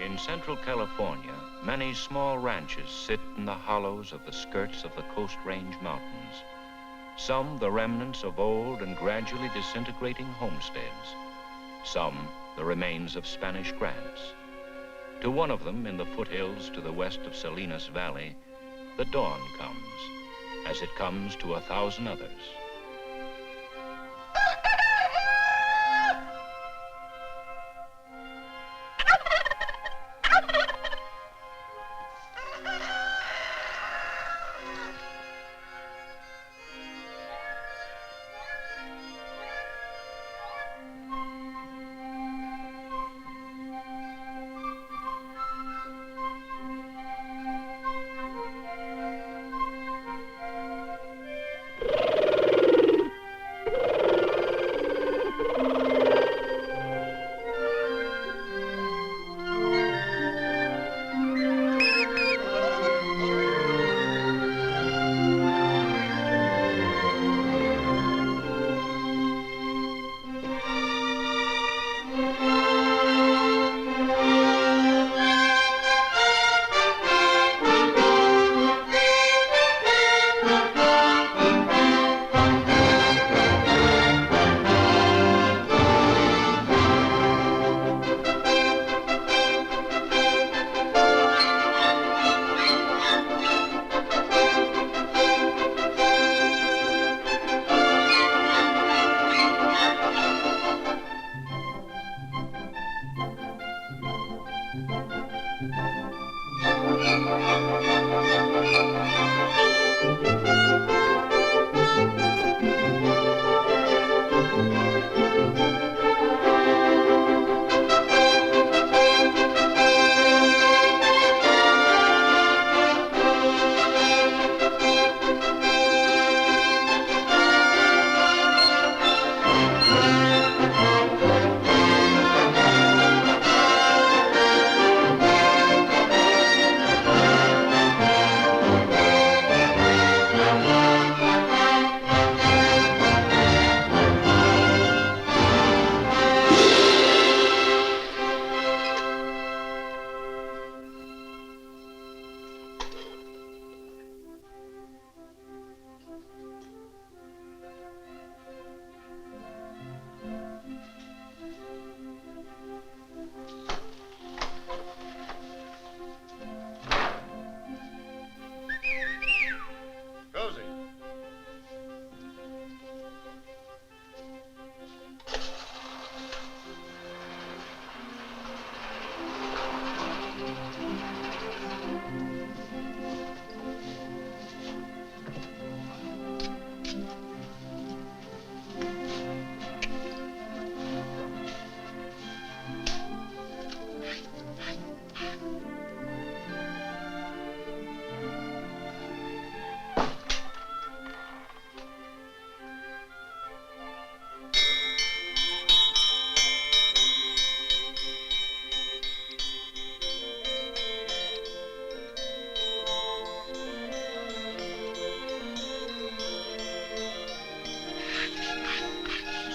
In central California, many small ranches sit in the hollows of the skirts of the Coast Range Mountains. Some the remnants of old and gradually disintegrating homesteads. Some the remains of Spanish grants. To one of them in the foothills to the west of Salinas Valley, the dawn comes, as it comes to 1,000 others.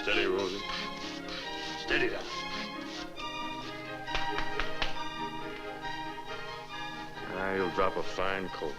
Steady, Rosie. Steady now. You'll drop a fine coat.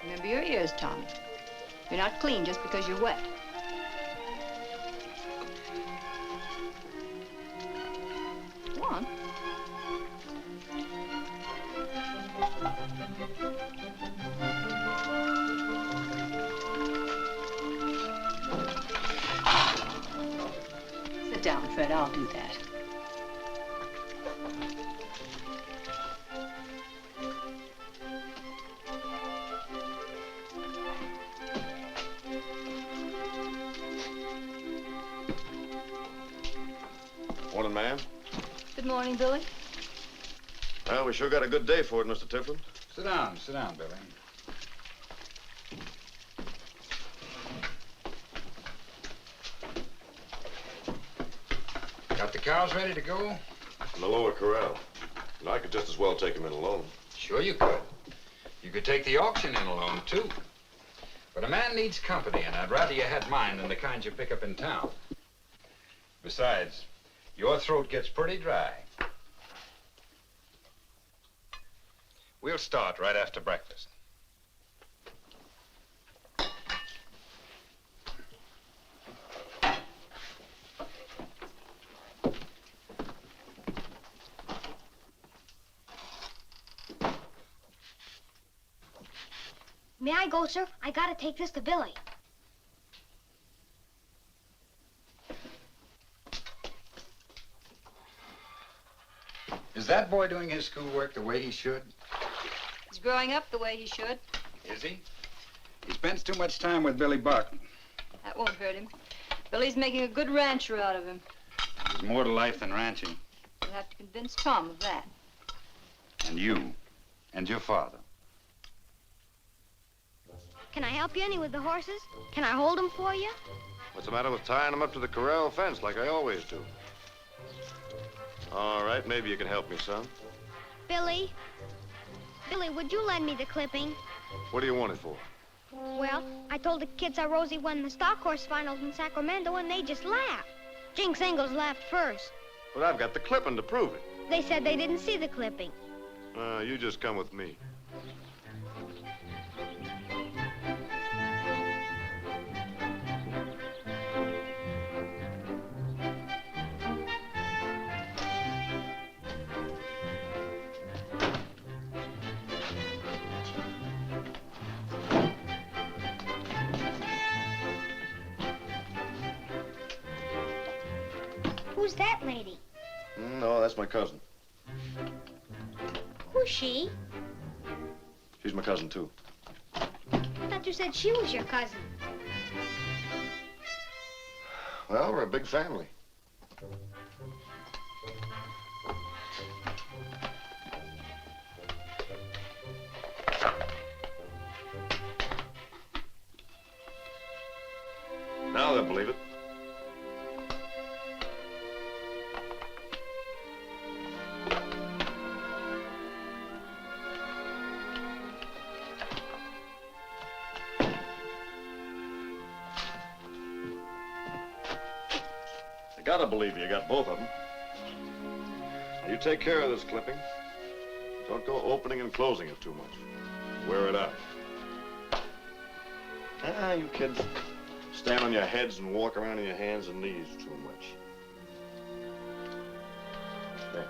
Remember your ears, Tommy. You're not clean just because you're wet. Go on. Sit down, Fred. I'll do that. Morning, ma'am. Good morning, Billy. Well, we sure got a good day for it, Mr. Tiflin. Sit down, Billy. Got the cows ready to go? In the lower corral. And I could just as well take him in alone. Sure you could. You could take the auction in alone, too. But a man needs company, and I'd rather you had mine than the kind you pick up in town. Besides, your throat gets pretty dry. We'll start right after breakfast. May I go, sir? I gotta take this to Billy. Is that boy doing his schoolwork the way he should? He's growing up the way he should. Is he? He spends too much time with Billy Buck. That won't hurt him. Billy's making a good rancher out of him. There's more to life than ranching. You'll have to convince Tom of that. And you. And your father. Can I help you any with the horses? Can I hold them for you? What's the matter with tying him up to the corral fence like I always do? All right, maybe you can help me, son. Billy, would you lend me the clipping? What do you want it for? Well, I told the kids how Rosie won the stock horse finals in Sacramento, and they just laughed. Jinx Ingalls laughed first. But I've got the clipping to prove it. They said they didn't see the clipping. You just come with me. Who's that lady? No, that's my cousin. Who's she? She's my cousin, too. I thought you said she was your cousin. Well, we're a big family. Now they'll believe it. I gotta believe you got both of them. Now, you take care of this clipping. Don't go opening and closing it too much. Wear it out. You kids stand on your heads and walk around on your hands and knees too much. There.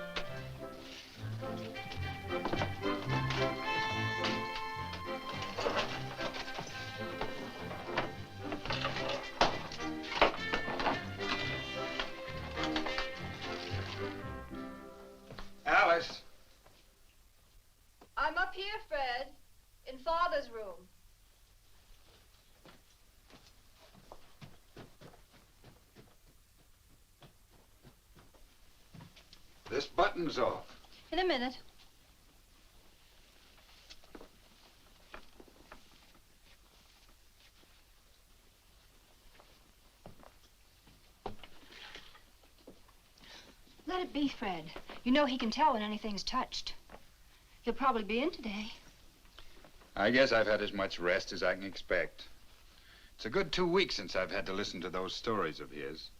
Alice. I'm up here, Fred, in Father's room. This button's off. In a minute. Let it be, Fred. You know he can tell when anything's touched. He'll probably be in today. I guess I've had as much rest as I can expect. It's a good 2 weeks since I've had to listen to those stories of his.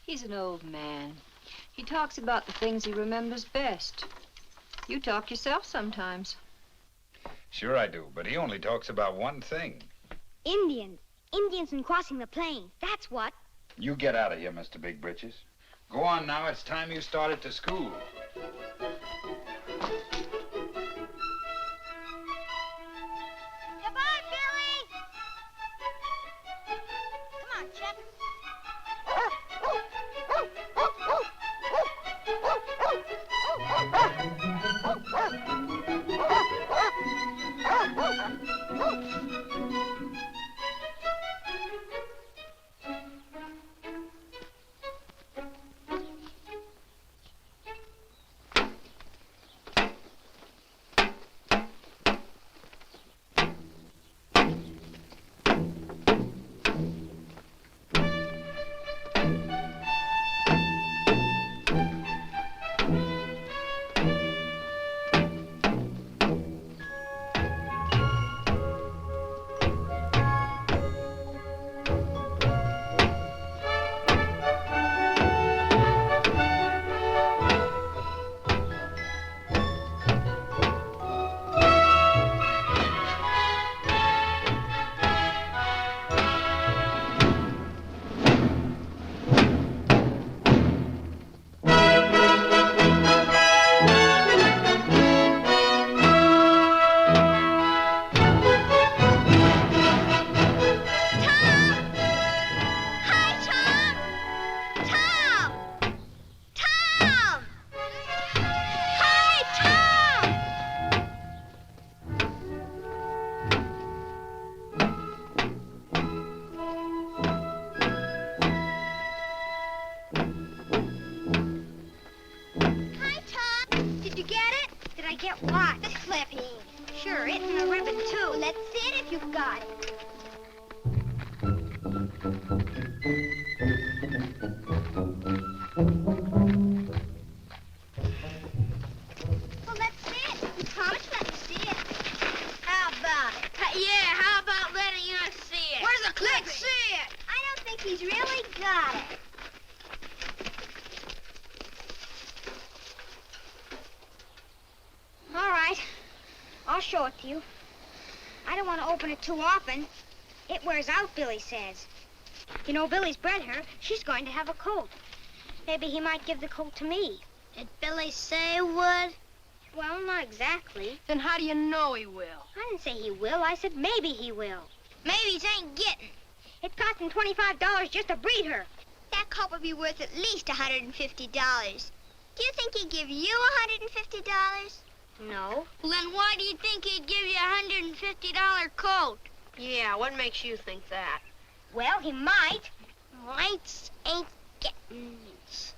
He's an old man. He talks about the things he remembers best. You talk yourself sometimes. Sure I do, but he only talks about one thing. Indians. Indians and crossing the plain. That's what. You get out of here, Mr. Big Britches. Go on now, it's time you started to school. Goodbye, Billy! Come on, Chet. get what? The clipping. Sure, it and the ribbon, too. Let's see it if you've got it. Well, let's see it. You promised let me see it. How about it? Yeah, how about letting us see it? Where's the clipping? Let's see it. I don't think he's really got it. All right. I'll show it to you. I don't want to open it too often. It wears out, Billy says. You know, Billy's bred her. She's going to have a coat. Maybe he might give the coat to me. Did Billy say he would? Well, not exactly. Then how do you know he will? I didn't say he will. I said maybe he will. Maybe he ain't getting. It cost him $25 just to breed her. That coat would be worth at least $150. Do you think he'd give you $150? No. Well, then why do you think he'd give you a $150 coat? Yeah, what makes you think that? Well, he might. Mights ain't gettings.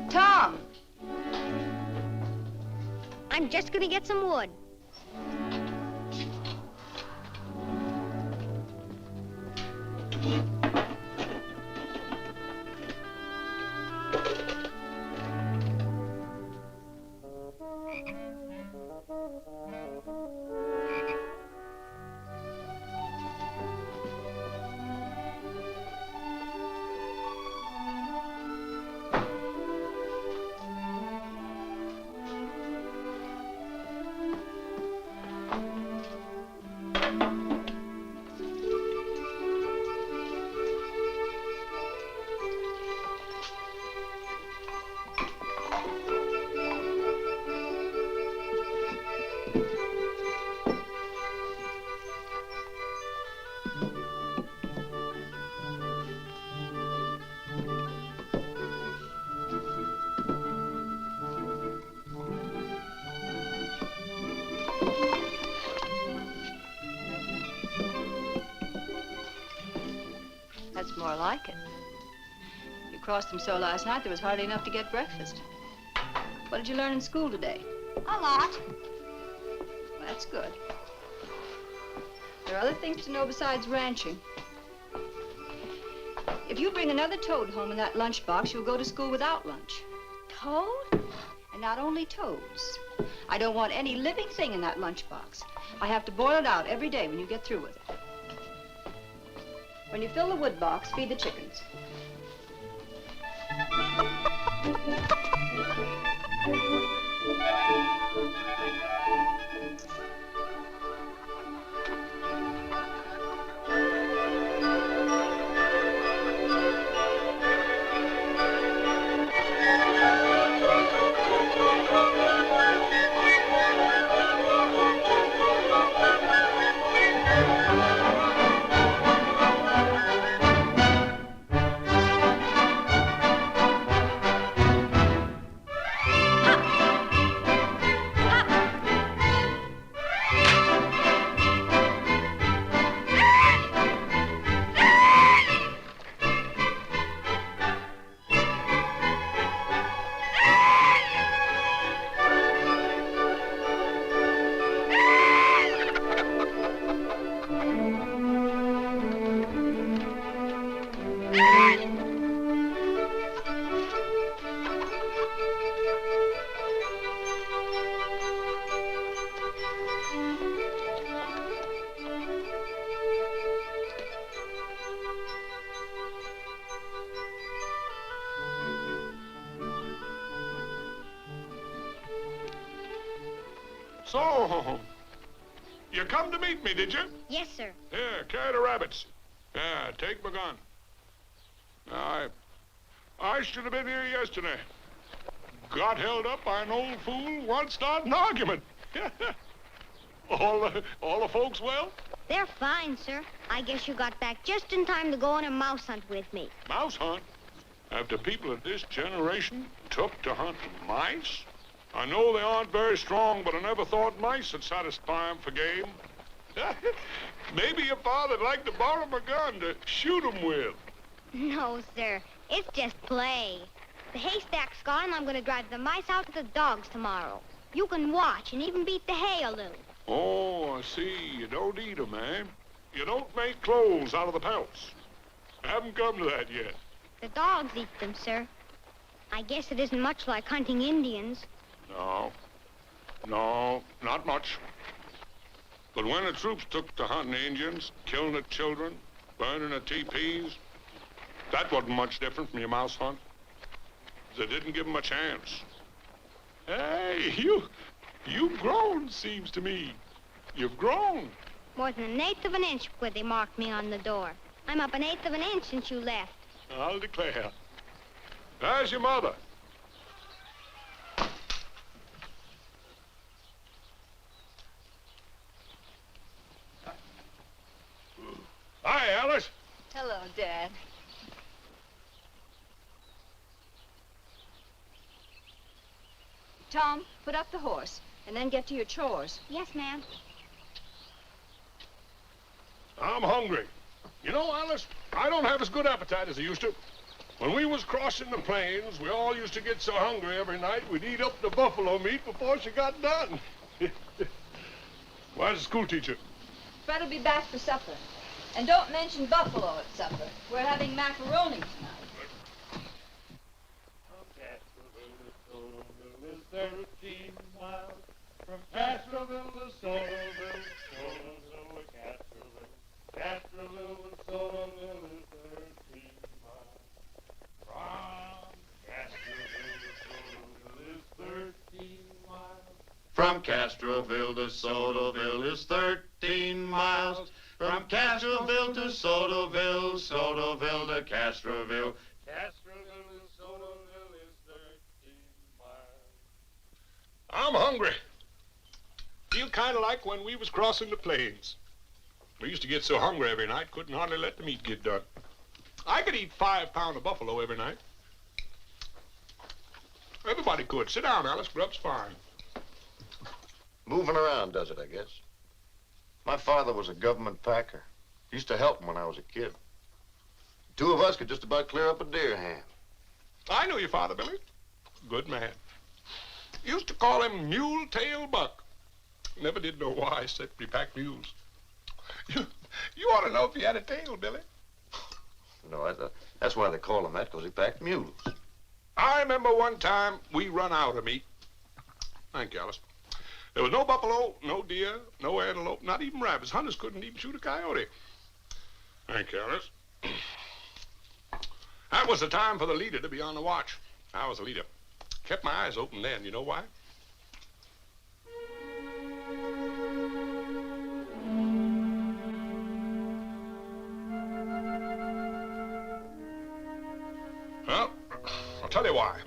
Tom! I'm just gonna get some wood. That's more like it. You crossed them so last night, there was hardly enough to get breakfast. What did you learn in school today? A lot. Well, that's good. There are other things to know besides ranching. If you bring another toad home in that lunchbox, you'll go to school without lunch. Toad? And not only toads. I don't want any living thing in that lunchbox. I have to boil it out every day when you get through with it. When you fill the wood box, feed the chickens. So, you come to meet me, did you? Yes, sir. Yeah, carry the rabbits. Yeah, take my gun. I should have been here yesterday. Got held up by an old fool, once started an argument. All the folks well? They're fine, sir. I guess you got back just in time to go on a mouse hunt with me. Mouse hunt? After people of this generation took to hunting mice? I know they aren't very strong, but I never thought mice would satisfy 'em for game. Maybe your father'd like to borrow my gun to shoot 'em with. No, sir. It's just play. The haystack's gone, and I'm going to drive the mice out to the dogs tomorrow. You can watch and even beat the hay a little. Oh, I see. You don't eat 'em, eh? You don't make clothes out of the pelts. I haven't come to that yet. The dogs eat them, sir. I guess it isn't much like hunting Indians. No, not much. But when the troops took to hunting Indians, killing the children, burning the teepees, that wasn't much different from your mouse hunt. They didn't give 'em a chance. Hey, you've grown, seems to me. You've grown. More than 1/8 of an inch where they marked me on the door. I'm up 1/8 of an inch since you left. I'll declare. There's your mother. Hi, Alice. Hello, Dad. Tom, put up the horse, and then get to your chores. Yes, ma'am. I'm hungry. You know, Alice, I don't have as good appetite as I used to. When we was crossing the plains, we all used to get so hungry every night we'd eat up the buffalo meat before she got done. Where's the school teacher? Fred'll be back for supper. And don't mention buffalo at supper. We're having macaroni tonight. Is 13 miles from Castroville to Sotoville, Sotoville to Castroville. Castroville to Sotoville is 13 miles. From Castroville to Sotoville is 13 miles. From Castroville to Sotoville, Sotoville to Castroville. Castroville to Sotoville is 13 miles. I'm hungry. Feel kind of like when we was crossing the plains. We used to get so hungry every night, couldn't hardly let the meat get done. I could eat 5 pounds of buffalo every night. Everybody could. Sit down, Alice. Grub's fine. Moving around does it, I guess. My father was a government packer. Used to help him when I was a kid. 2 of us could just about clear up a deer hand. I know your father, Billy. Good man. Used to call him Mule-Tail Buck. Never did know why, except he packed mules. You ought to know if he had a tail, Billy. No, that's why they call him that, because he packed mules. I remember one time we run out of meat. Thank you, Alice. There was no buffalo, no deer, no antelope, not even rabbits. Hunters couldn't even shoot a coyote. Thank you, Alice. That was the time for the leader to be on the watch. I was the leader. Kept my eyes open then. You know why? Well, I'll tell you why.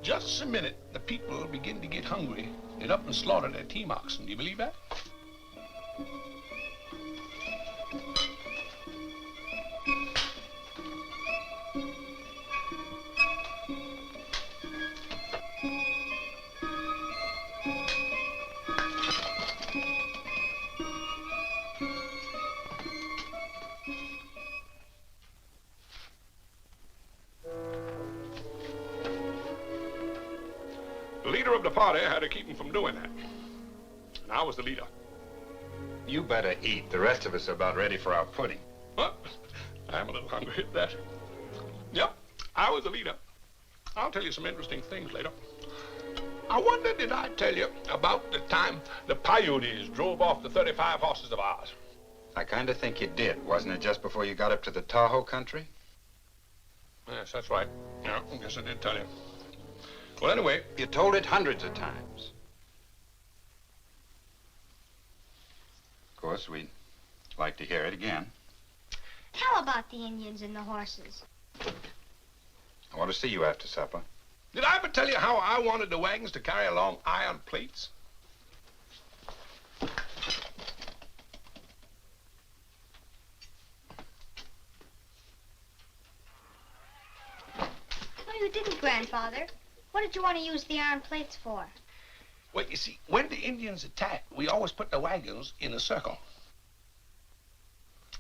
Just the minute the people begin to get hungry, they'd up and slaughter their team oxen. Do you believe that? The leader of the party had to keep him from doing that. And I was the leader. You better eat. The rest of us are about ready for our pudding. Well, I'm a little hungry at that. Yep, I was the leader. I'll tell you some interesting things later. I wonder, did I tell you about the time the Paiutes drove off the 35 horses of ours? I kind of think you did. Wasn't it just before you got up to the Tahoe country? Yes, that's right. Yeah, I guess I did tell you. Well, anyway, You told it hundreds of times. Of course, we'd like to hear it again. How about the Indians and the horses? I want to see you after supper. did I ever tell you how I wanted the wagons to carry along iron plates? No, you didn't, Grandfather. What did you want to use the iron plates for? Well, you see, when the Indians attack, we always put the wagons in a circle.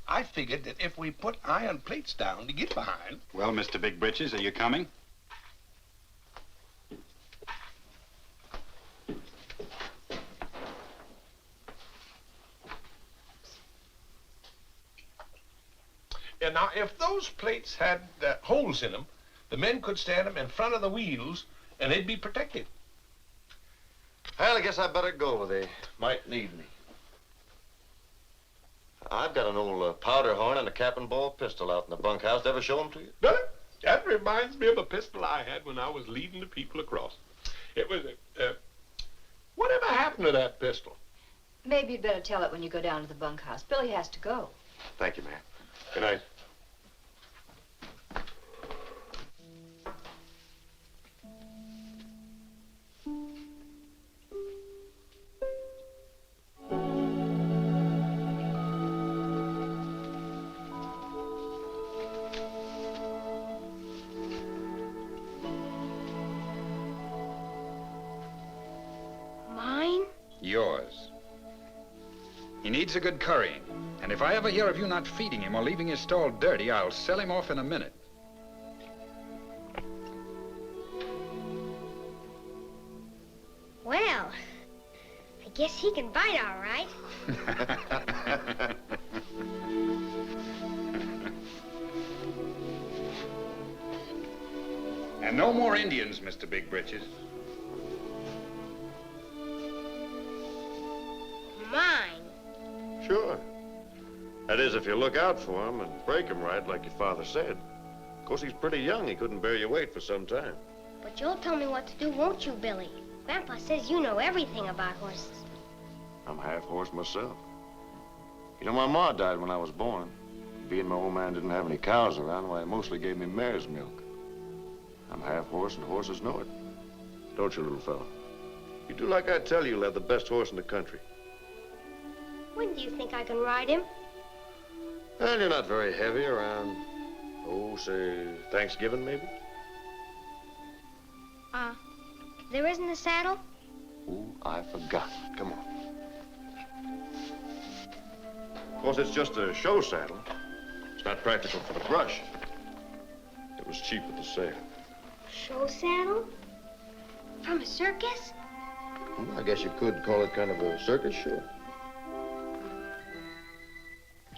I figured that if we put iron plates down to get behind... Well, Mr. Big Britches, are you coming? And now, if those plates had holes in them, the men could stand them in front of the wheels, and they'd be protected. Well, I guess I better go. They might need me. I've got an old powder horn and a cap and ball pistol out in the bunkhouse. Ever show them to you? No, that reminds me of a pistol I had when I was leading the people across. It was whatever happened to that pistol? Maybe you'd better tell it when you go down to the bunkhouse. Billy has to go. Thank you, ma'am. Good night. Yours. He needs a good currying, and if I ever hear of you not feeding him or leaving his stall dirty, I'll sell him off in a minute. Well, I guess he can bite all right. And no more Indians, Mr. Big Britches. Mine. Sure. That is, if you look out for him and break him right, like your father said. Of course, he's pretty young. He couldn't bear your weight for some time. But you'll tell me what to do, won't you, Billy? Grandpa says you know everything about horses. I'm half horse myself. You know, my ma died when I was born. Being my old man didn't have any cows around, why, he mostly gave me mare's milk. I'm half horse, and horses know it. Don't you, little fella? You do like I tell you, you'll have the best horse in the country. When do you think I can ride him? Well, you're not very heavy around, say, Thanksgiving, maybe? There isn't a saddle? Oh, I forgot. Come on. Of course, it's just a show saddle. It's not practical for the brush. It was cheap at the sale. Show saddle? From a circus? Well, I guess you could call it kind of a circus show.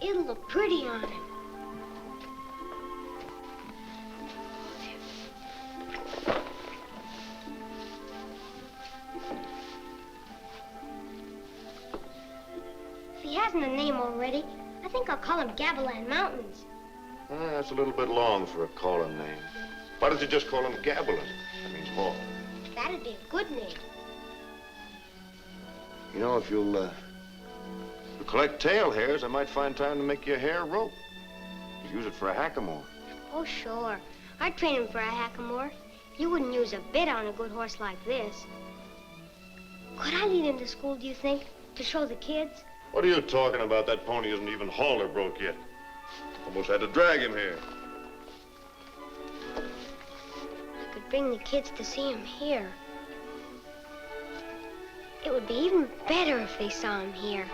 It'll look pretty on him. If he hasn't a name already, I think I'll call him Gavilan Mountains. That's a little bit long for a calling name. Why don't you just call him Gavilan? That means hawk. That'd be a good name. You know, if you'll collect tail hairs, I might find time to make you a hair rope. You use it for a hackamore. Oh, sure. I'd train him for a hackamore. You wouldn't use a bit on a good horse like this. Could I lead him to school, do you think, to show the kids? What are you talking about? That pony isn't even hauled or broke yet. Almost had to drag him here. I could bring the kids to see him here. It would be even better if they saw him here.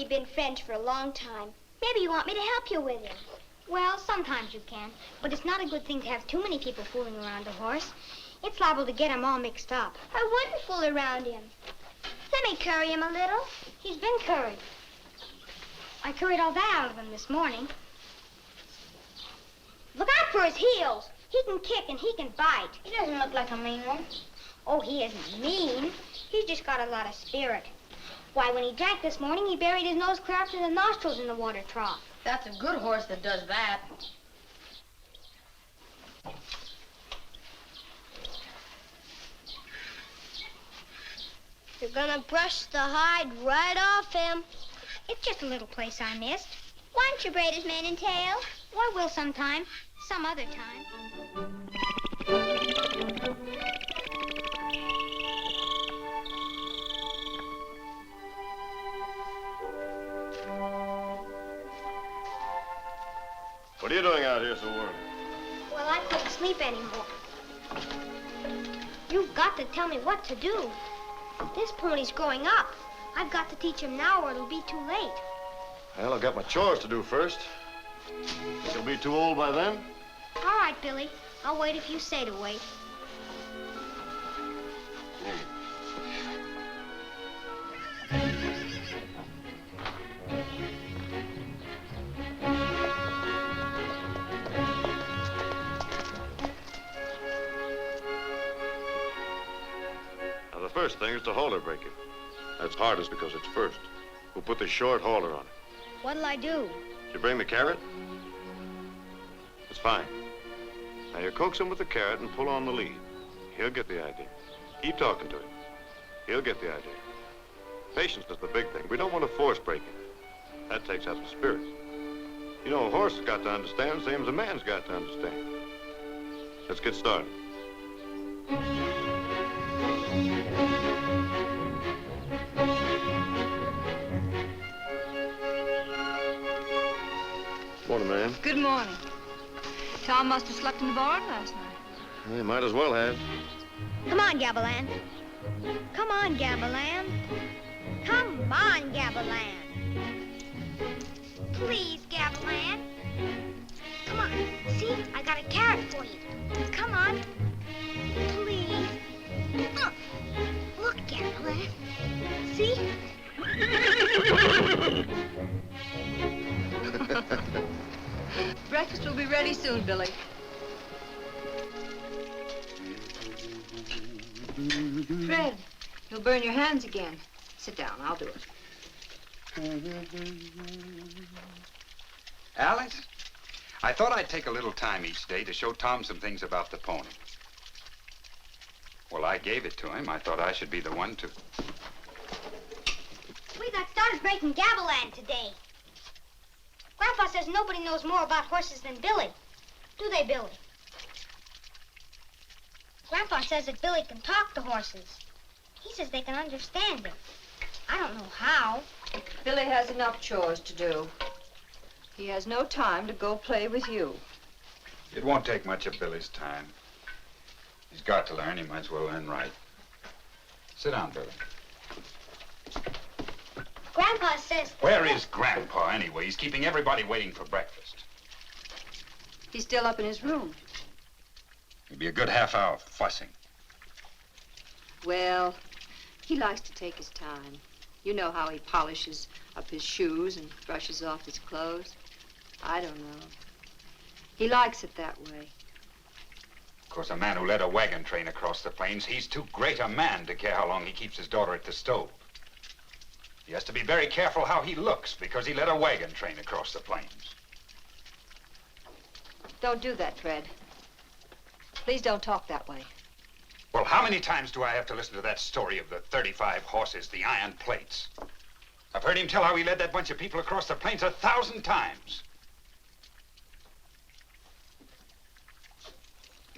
Been friends for a long time. Maybe you want me to help you with him. Well, sometimes you can, but it's not a good thing to have too many people fooling around a horse. It's liable to get him all mixed up. I wouldn't fool around him. Let me curry him a little. He's been curried. I curried all that out of him this morning. Look out for his heels. He can kick and he can bite. He doesn't look like a mean one. Oh, he isn't mean. He's just got a lot of spirit. Why, when he drank this morning, he buried his nose clear up to the nostrils in the water trough. That's a good horse that does that. gonna brush the hide right off him. It's just a little place I missed. Why don't you braid his mane and tail? Well, I will sometime. Some other time. What are you doing out here so early? Well, I couldn't sleep anymore. You've got to tell me what to do. This pony's growing up. I've got to teach him now or it'll be too late. Well, I've got my chores to do first. He'll be too old by then. All right, Billy. I'll wait if you say to wait. Now, the first thing is to halter break it. That's hardest because it's first. We'll put the short halter on it. What'll I do? Did you bring the carrot? That's fine. Now you coax him with the carrot and pull on the lead. He'll get the idea. Keep talking to him. He'll get the idea. Patience is the big thing. We don't want to force break it. That takes out the spirit. You know, a horse has got to understand, same as a man's got to understand. Let's get started. Morning, ma'am. Good morning. Tom must have slept in the barn last night. You might as well have. Come on, Gavilan. Come on, Gavilan. Come on, Gavilan. Please, Gavilan. Come on. See, I got a carrot for you. Come on. Please. Look, Gavilan. See? Breakfast will be ready soon, Billy. Fred, you'll burn your hands again. Sit down, I'll do it. Alice, I thought I'd take a little time each day to show Tom some things about the pony. Well, I gave it to him. I thought I should be the one to. We got started breaking Gavilan today. Grandpa says nobody knows more about horses than Billy. Do they, Billy? Grandpa says that Billy can talk to horses. He says they can understand him. I don't know how. Billy has enough chores to do. He has no time to go play with you. It won't take much of Billy's time. He's got to learn. He might as well learn right. Sit down, Billy. Grandpa says... Where is Grandpa, anyway? He's keeping everybody waiting for breakfast. He's still up in his room. He'll be a good half hour fussing. Well, he likes to take his time. You know how he polishes up his shoes and brushes off his clothes. I don't know. He likes it that way. Of course, a man who led a wagon train across the plains, he's too great a man to care how long he keeps his daughter at the stove. He has to be very careful how he looks because he led a wagon train across the plains. Don't do that, Fred. Please don't talk that way. Well, how many times do I have to listen to that story of the 35 horses, the iron plates? I've heard him tell how he led that bunch of people across the plains 1,000 times.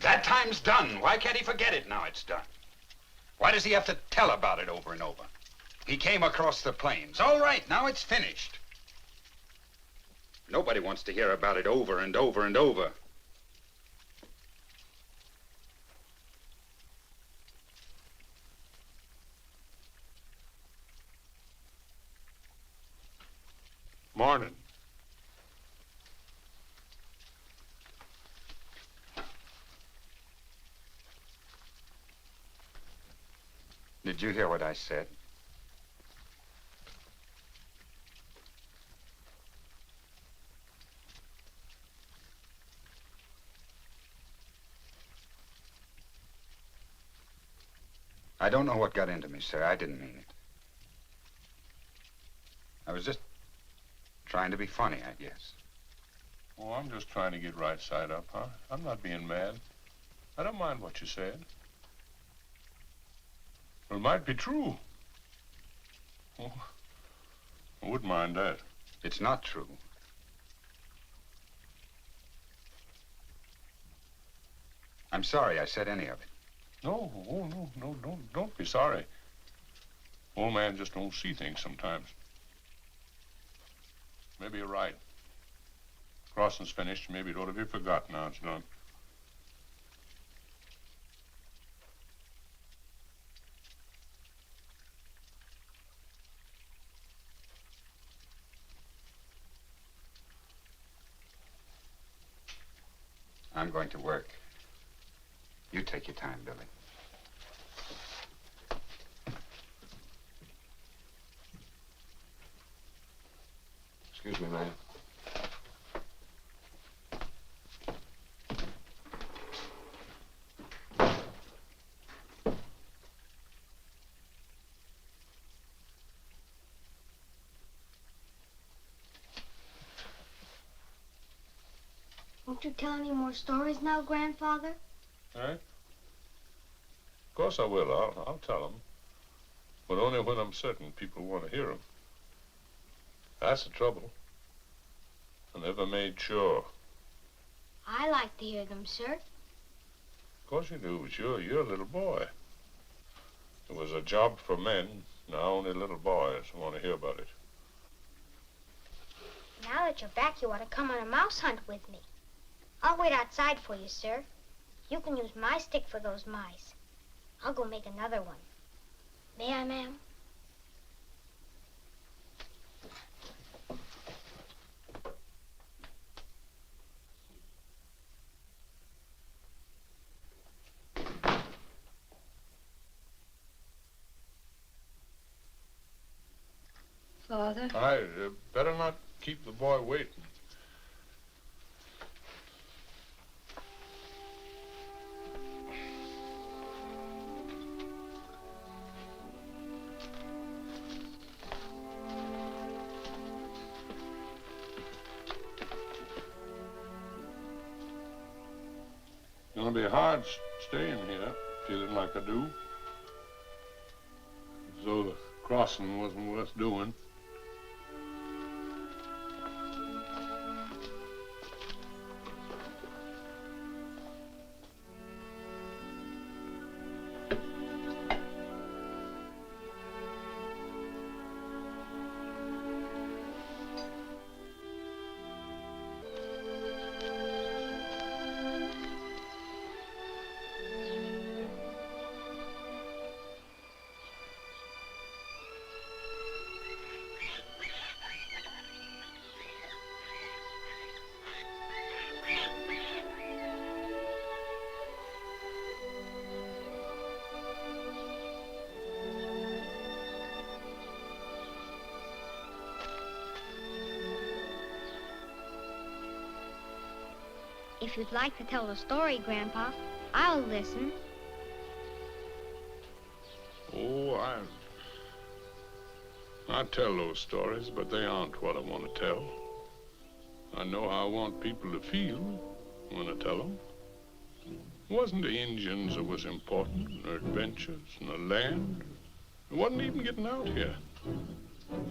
That time's done. Why can't he forget it now it's done? Why does he have to tell about it over and over? He came across the plains. All right, now it's finished. Nobody wants to hear about it over and over and over. Morning. Did you hear what I said? I don't know what got into me, sir. I didn't mean it. I was just trying to be funny, I guess. Oh, I'm just trying to get right side up, huh? I'm not being mad. I don't mind what you said. Well, it might be true. Oh, I wouldn't mind that. It's not true. I'm sorry I said any of it. No, don't be sorry. Old man just don't see things sometimes. Maybe you're right. Crossing's finished. Maybe it ought to be forgotten now it's done. I'm going to work. You take your time, Billy. Excuse me, man. Won't you tell any more stories now, Grandfather? All right? Of course I will. I'll tell them. But only when I'm certain people want to hear them. That's the trouble. I never made sure. I like to hear them, sir. Of course you do, but you're a little boy. It was a job for men. Now only little boys want to hear about it. Now that you're back, you ought to come on a mouse hunt with me. I'll wait outside for you, sir. You can use my stick for those mice. I'll go make another one. May I, ma'am? Father? I better not keep the boy waiting. It's gonna be hard staying here, feeling like I do. As though the crossing wasn't worth doing. If you'd like to tell the story, Grandpa, I'll listen. Oh, I tell those stories, but they aren't what I want to tell. I know how I want people to feel when I tell them. It wasn't the Indians that was important, and their adventures, and the land. It wasn't even getting out here.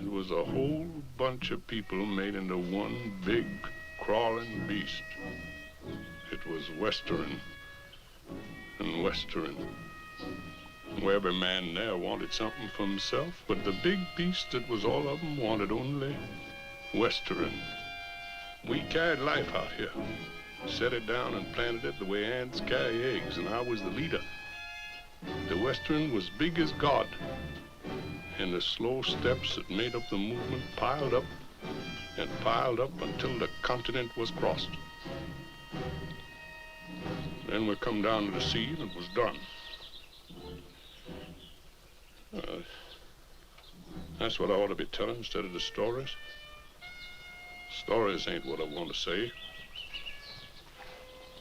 It was a whole bunch of people made into one big, crawling beast. It was Western and Western, where every man there wanted something for himself, but the big beast that was all of them wanted only Western. We carried life out here, set it down and planted it the way ants carry eggs, and I was the leader. The Western was big as God, and the slow steps that made up the movement piled up and piled up until the continent was crossed. Then we come down to the sea and it was done. That's what I ought to be telling instead of the stories. Stories ain't what I want to say.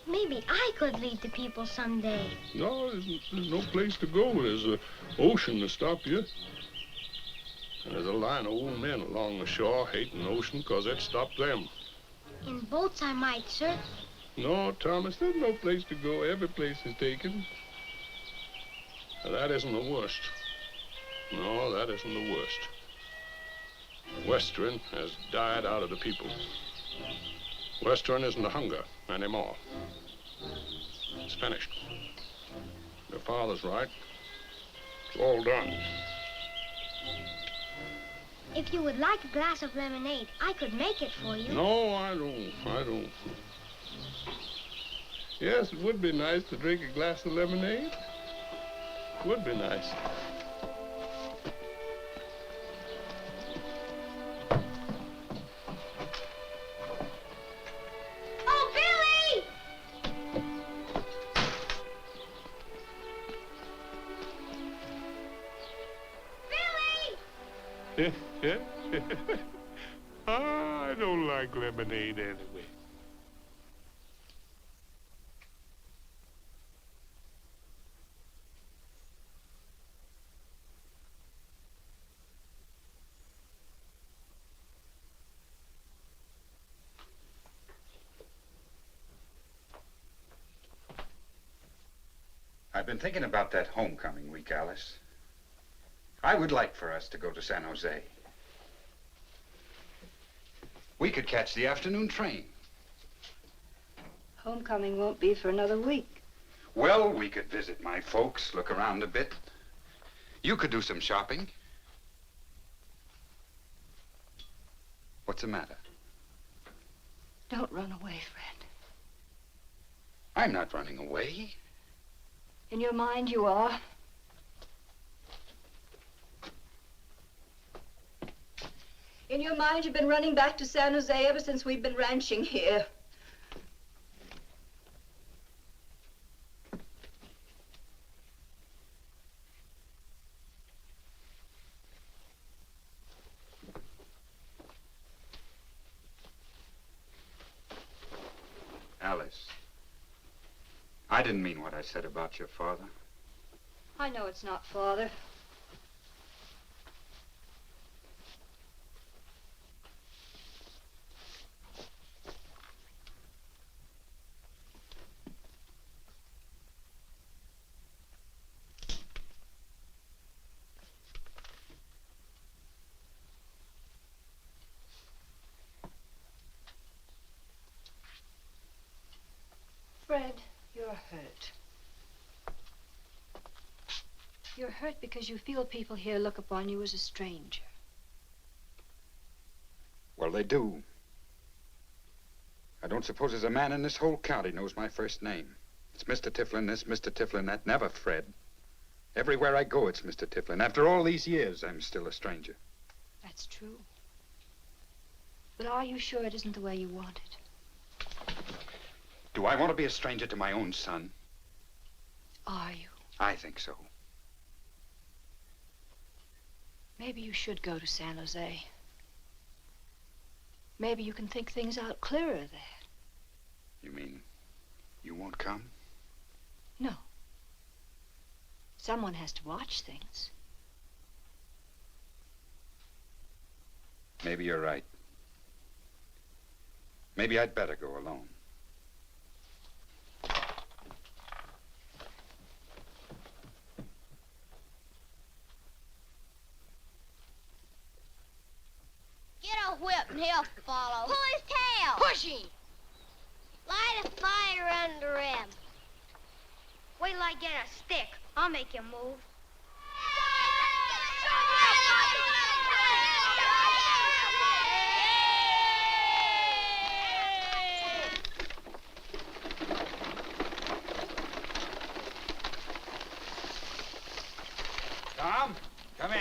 Maybe I could lead the people someday. No, there's no place to go. There's an ocean to stop you. There's a line of old men along the shore hating the ocean because that stopped them. In boats I might, sir. No, Thomas, there's no place to go. Every place is taken. That isn't the worst. No, that isn't the worst. Western has died out of the people. Western isn't a hunger anymore. It's finished. Your father's right. It's all done. If you would like a glass of lemonade, I could make it for you. No, I don't. Yes, it would be nice to drink a glass of lemonade. Would be nice. Oh, Billy! Billy! I don't like lemonade anyway. I've been thinking about that homecoming week, Alice. I would like for us to go to San Jose. We could catch the afternoon train. Homecoming won't be for another week. Well, we could visit my folks, look around a bit. You could do some shopping. What's the matter? Don't run away, Fred. I'm not running away. In your mind, you are. In your mind, you've been running back to San Jose ever since we've been ranching here. Alice, I didn't mean what I said about your father. I know it's not Father. Fred, you're hurt. You're hurt because you feel people here look upon you as a stranger. Well, they do. I don't suppose there's a man in this whole county knows my first name. It's Mr. Tiflin this, Mr. Tiflin that, never Fred. Everywhere I go, it's Mr. Tiflin. After all these years, I'm still a stranger. That's true. But are you sure it isn't the way you want it? Do I want to be a stranger to my own son? Are you? I think so. Maybe you should go to San Jose. Maybe you can think things out clearer there. You mean you won't come? No. Someone has to watch things. Maybe you're right. Maybe I'd better go alone. Get a whip and he'll follow. Pull his tail. Push him! Light a fire under him. Wait till I get a stick. I'll make him move. Tom, come in.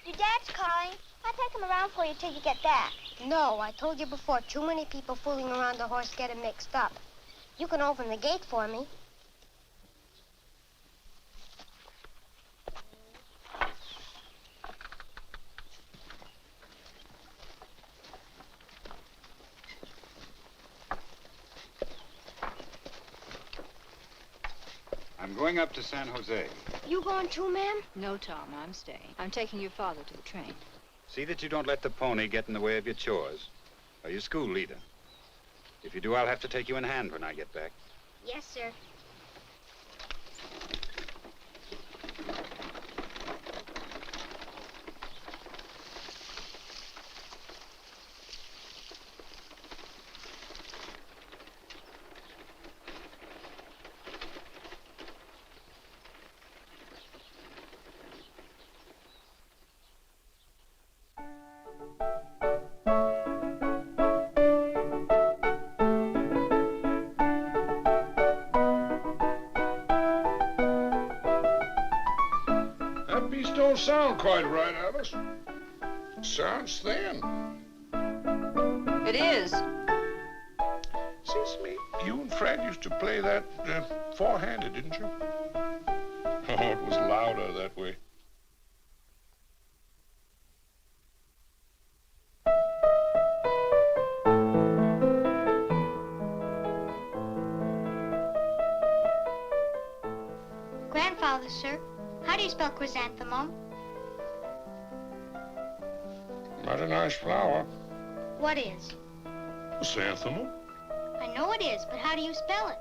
Your dad's calling. I'll take him around for you till you get back. No, I told you before, too many people fooling around the horse get him mixed up. You can open the gate for me. I'm going up to San Jose. You going too, ma'am? No, Tom, I'm staying. I'm taking your father to the train. See that you don't let the pony get in the way of your chores or your school leader. If you do, I'll have to take you in hand when I get back. Yes, sir. don't sound quite right, Alice. Sounds thin. It is. Seems to me you and Fred used to play that four-handed, didn't you? Oh, it was louder that way. Grandfather, sir, how do you spell chrysanthemum? Mighty nice flower. What is? Chrysanthemum. I know it is, but how do you spell it?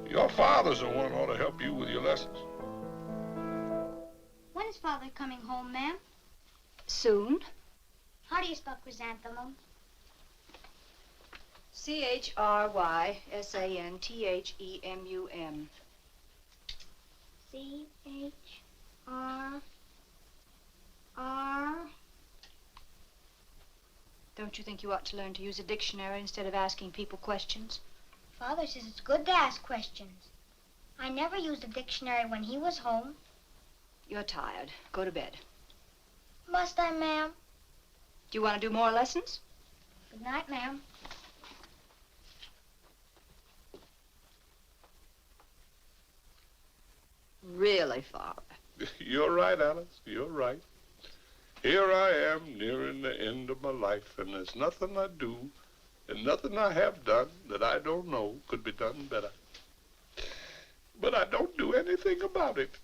Your father's the one who ought to help you with your lessons. When is Father coming home, ma'am? Soon. How do you spell chrysanthemum? CHRYSANTHEMUM. C-H-R-R... Don't you think you ought to learn to use a dictionary instead of asking people questions? Father says it's good to ask questions. I never used a dictionary when he was home. You're tired. Go to bed. Must I, ma'am? Do you want to do more lessons? Good night, ma'am. Really, Father? You're right, Alice. You're right. Here I am, nearing the end of my life, and there's nothing I do and nothing I have done that I don't know could be done better. But I don't do anything about it.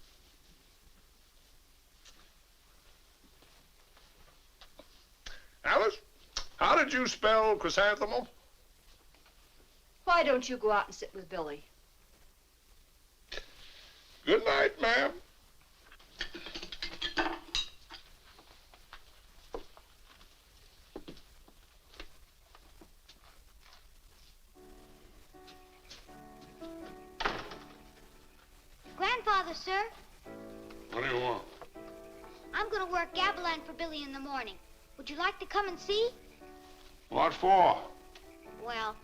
Alice, how did you spell chrysanthemum? Why don't you go out and sit with Billy? Good night, ma'am. Grandfather, sir, What do you want? I'm going to work gamelan for Billy in the morning. Would you like to come and see? What for? Well,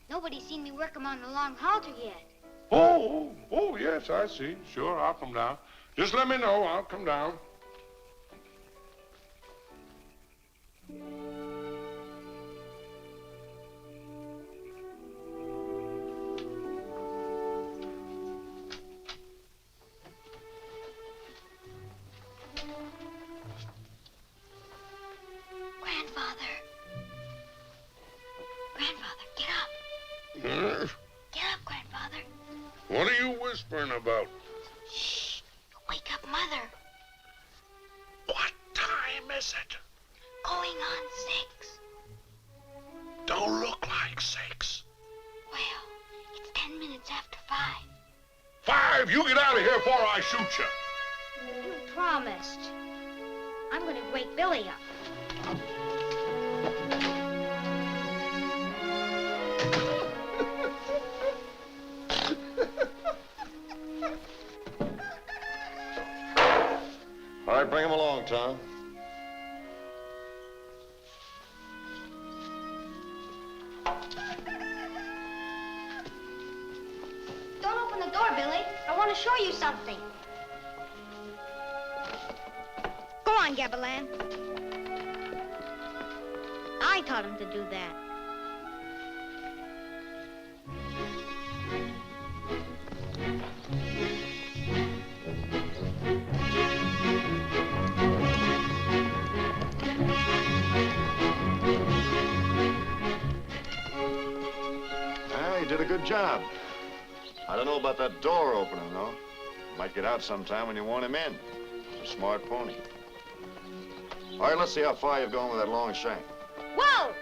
nobody's seen me work him on the long halter yet. Oh, yes, I see. Sure, I'll come down. Just let me know. I'll come down. Grandfather, get up. Huh? Get up, Grandfather. What are you whispering about? Shh, wake up Mother. What time is it? Going on 6. Don't look like 6. Well, it's 10 minutes after 5. 5? You get out of here before I shoot you. You promised. I'm going to wake Billy up. All right, bring him along, Tom. Don't open the door, Billy. I want to show you something. Go on, Gavilan. I taught him to do that. You did a good job. I don't know about that door opening, though. Might get out sometime when you want him in. He's a smart pony. All right, let's see how far you've gone with that long shank. Whoa!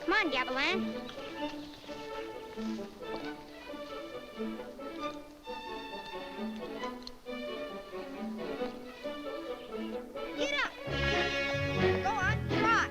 Come on, Gavilan. Get up! Go on, trot.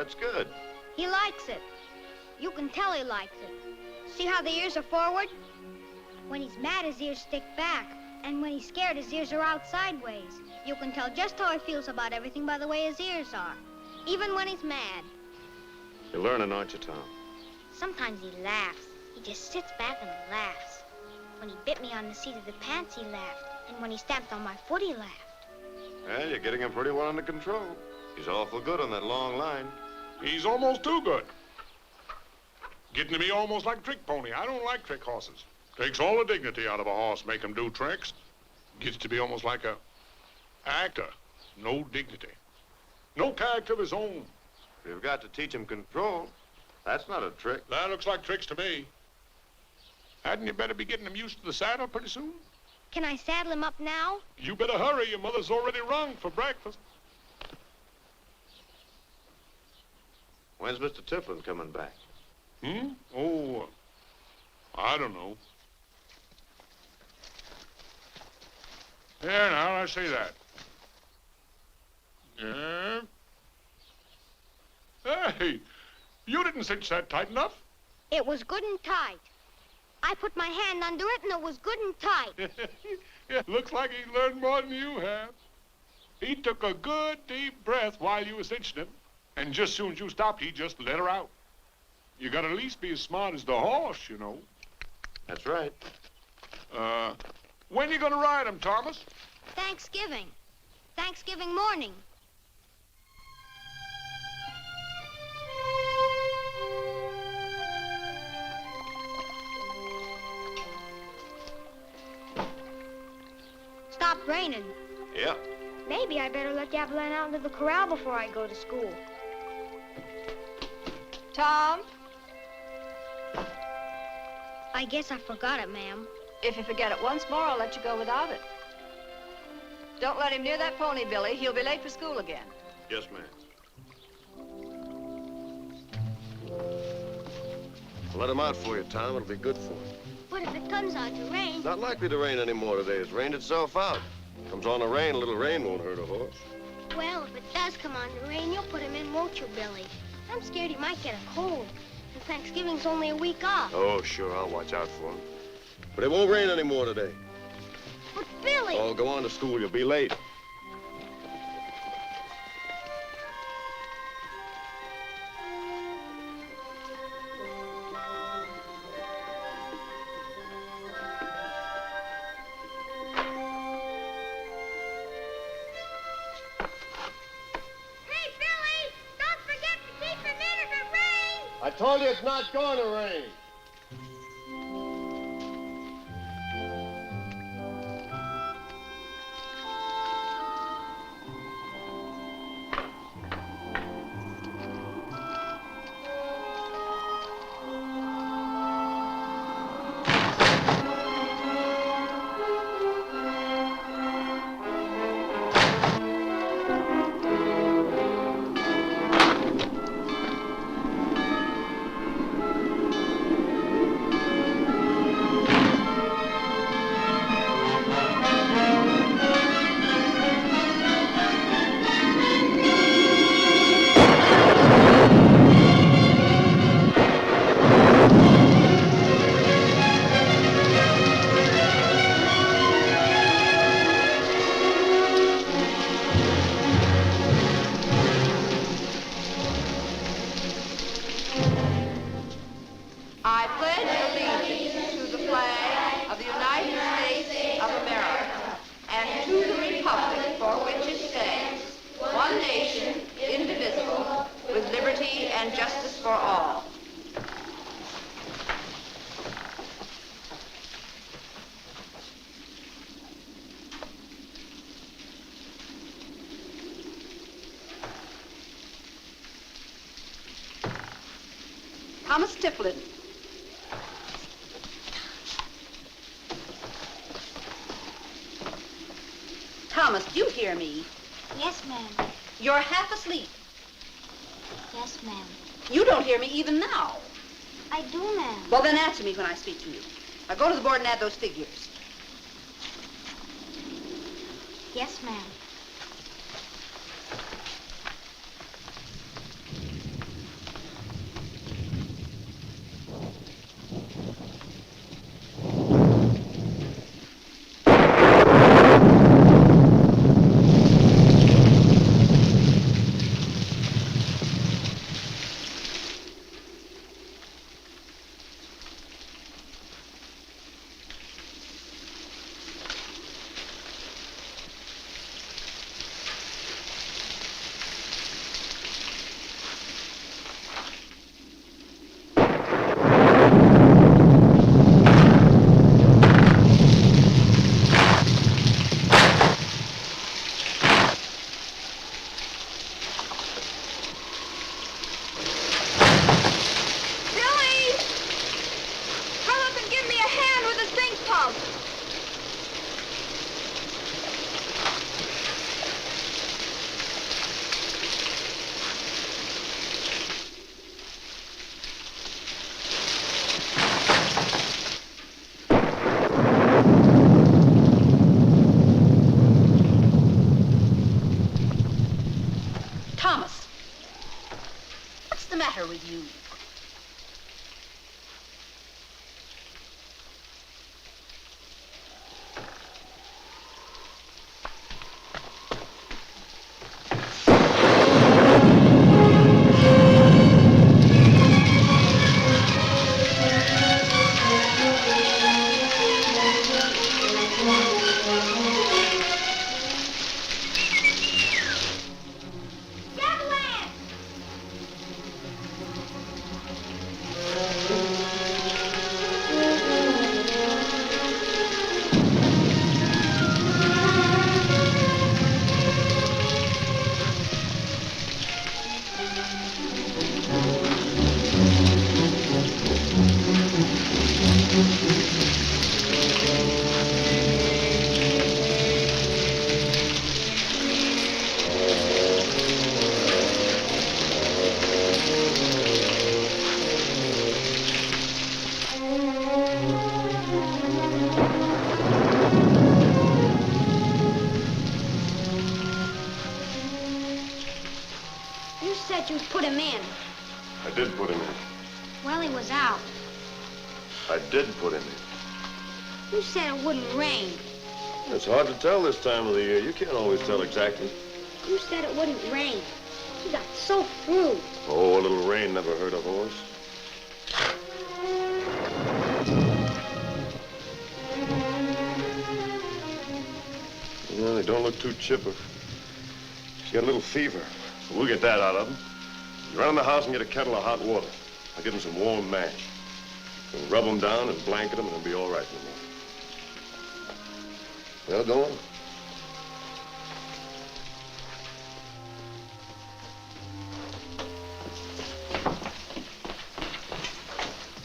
That's good. He likes it. You can tell he likes it. See how the ears are forward? When he's mad, his ears stick back. And when he's scared, his ears are out sideways. You can tell just how he feels about everything by the way his ears are. Even when he's mad. You're learning, aren't you, Tom? Sometimes he laughs. He just sits back and laughs. When he bit me on the seat of the pants, he laughed. And when he stamped on my foot, he laughed. Well, you're getting him pretty well under control. He's awful good on that long line. He's almost too good. Getting to be almost like a trick pony. I don't like trick horses. Takes all the dignity out of a horse, make him do tricks. Gets to be almost like a actor. No dignity. No character of his own. You've got to teach him control. That's not a trick. That looks like tricks to me. Hadn't you better be getting him used to the saddle pretty soon? Can I saddle him up now? You better hurry. Your mother's already rung for breakfast. When's Mr. Tiflin coming back? Oh, I don't know. There now, I say that. Yeah. Hey, you didn't cinch that tight enough. It was good and tight. I put my hand under it and it was good and tight. Yeah, looks like he learned more than you have. He took a good deep breath while you were cinching him, and just as soon as you stopped, he just let her out. You gotta at least be as smart as the horse, you know. That's right. When you gonna ride him, Thomas? Thanksgiving. Thanksgiving morning. Stopped raining. Yeah. Maybe I better let Gavilan out into the corral before I go to school. Tom, I guess I forgot it, ma'am. if you forget it once more, I'll let you go without it. Don't let him near that pony, Billy. He'll be late for school again. Yes, ma'am. I'll let him out for you, Tom. It'll be good for him. But if it comes on to rain... It's not likely to rain anymore today. It's rained itself out. Comes on to rain, a little rain won't hurt a horse. Well, if it does come on to rain, you'll put him in, won't you, Billy? I'm scared he might get a cold. And Thanksgiving's only a week off. Oh, sure, I'll watch out for him. But it won't rain anymore today. But, Billy... Oh, go on to school. You'll be late. I told you it's not going to rain. I pledge allegiance to the flag of the United States of America and to the republic for which it stands, one nation, indivisible, with liberty and justice for all. Thomas Tiflin. Thomas, do you hear me? Yes, ma'am. You're half asleep. Yes, ma'am. You don't hear me even now. I do, ma'am. Well, then answer me when I speak to you. Now go to the board and add those figures. Yes, ma'am. that you put him in. I did put him in. Well, he was out. I did put him in. You said it wouldn't rain. It's hard to tell this time of the year. You can't always tell exactly. You said it wouldn't rain. He got soaked through. Oh, a little rain never hurt a horse. Well, they don't look too chipper. She's got a little fever. So we'll get that out of him. You run in the house and get a kettle of hot water. I'll give him some warm mash. We'll rub him down and blanket him, and he'll be all right in the morning. Well, go on.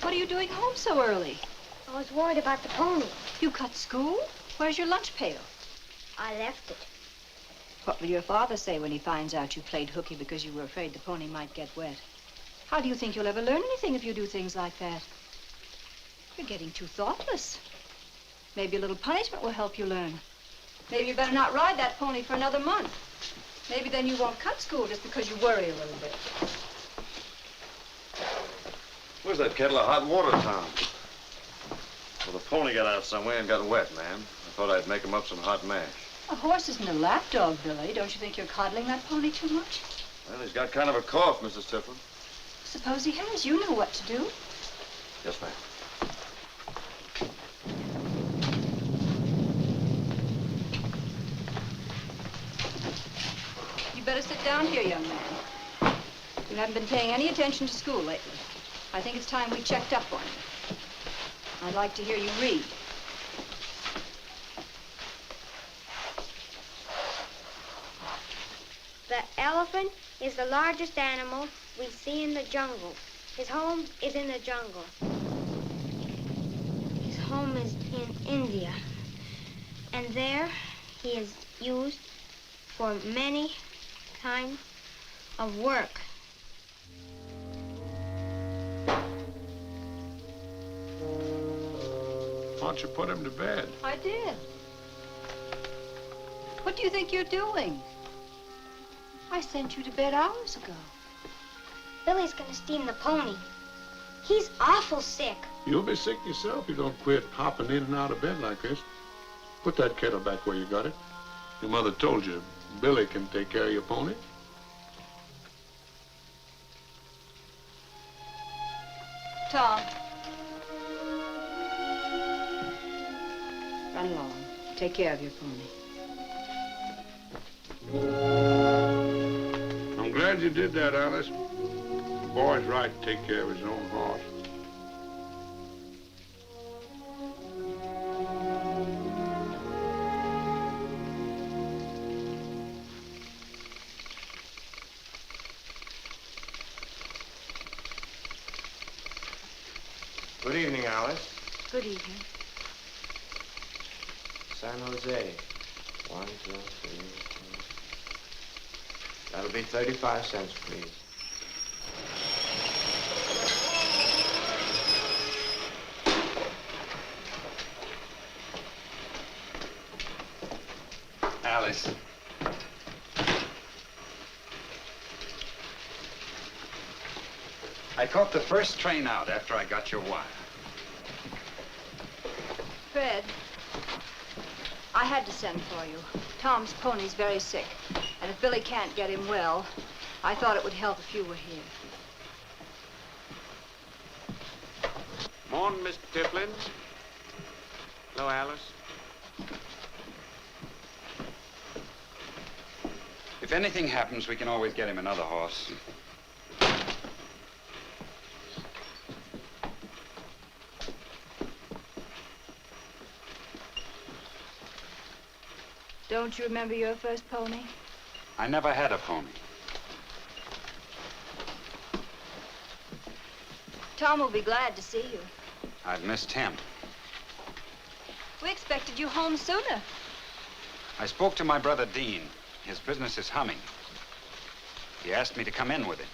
What are you doing home so early? I was worried about the pony. You cut school? Where's your lunch pail? I left it. What will your father say when he finds out you played hooky because you were afraid the pony might get wet? How do you think you'll ever learn anything if you do things like that? You're getting too thoughtless. Maybe a little punishment will help you learn. Maybe you better not ride that pony for another month. Maybe then you won't cut school just because you worry a little bit. Where's that kettle of hot water, Tom? Well, the pony got out somewhere and got wet, ma'am. I thought I'd make him up some hot mash. A horse isn't a lapdog, Billy. Don't you think you're coddling that pony too much? Well, he's got kind of a cough, Mrs. Tiffin. Suppose he has. You know what to do. Yes, ma'am. You better sit down here, young man. You haven't been paying any attention to school lately. I think it's time we checked up on you. I'd like to hear you read. The elephant is the largest animal we see in the jungle. His home is in the jungle. His home is in India. And there he is used for many kinds of work. Why don't you put him to bed? I did. What do you think you're doing? I sent you to bed hours ago. Billy's gonna steam the pony. He's awful sick. You'll be sick yourself if you don't quit hopping in and out of bed like this. Put that kettle back where you got it. Your mother told you Billy can take care of your pony. Tom. Run along. Take care of your pony. I'm glad you did that, Alice. The boy's right to take care of his own horse. Good evening, Alice. Good evening. San Jose. 1, 2, 3, 4. That'll be 35 cents, please. Alice. I caught the first train out after I got your wire. Fred, I had to send for you. Tom's pony's very sick, and if Billy can't get him well, I thought it would help if you were here. Morning, Mr. Tifflin. Hello, Alice. If anything happens, we can always get him another horse. Don't you remember your first pony? I never had a pony. Tom will be glad to see you. I've missed him. We expected you home sooner. I spoke to my brother Dean. His business is humming. He asked me to come in with him.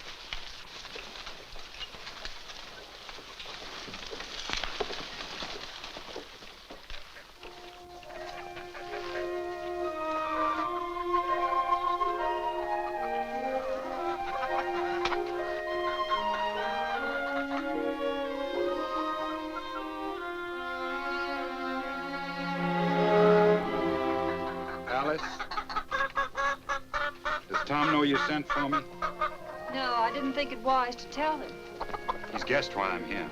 Tom know you sent for me? No, I didn't think it wise to tell him. He's guessed why I'm here.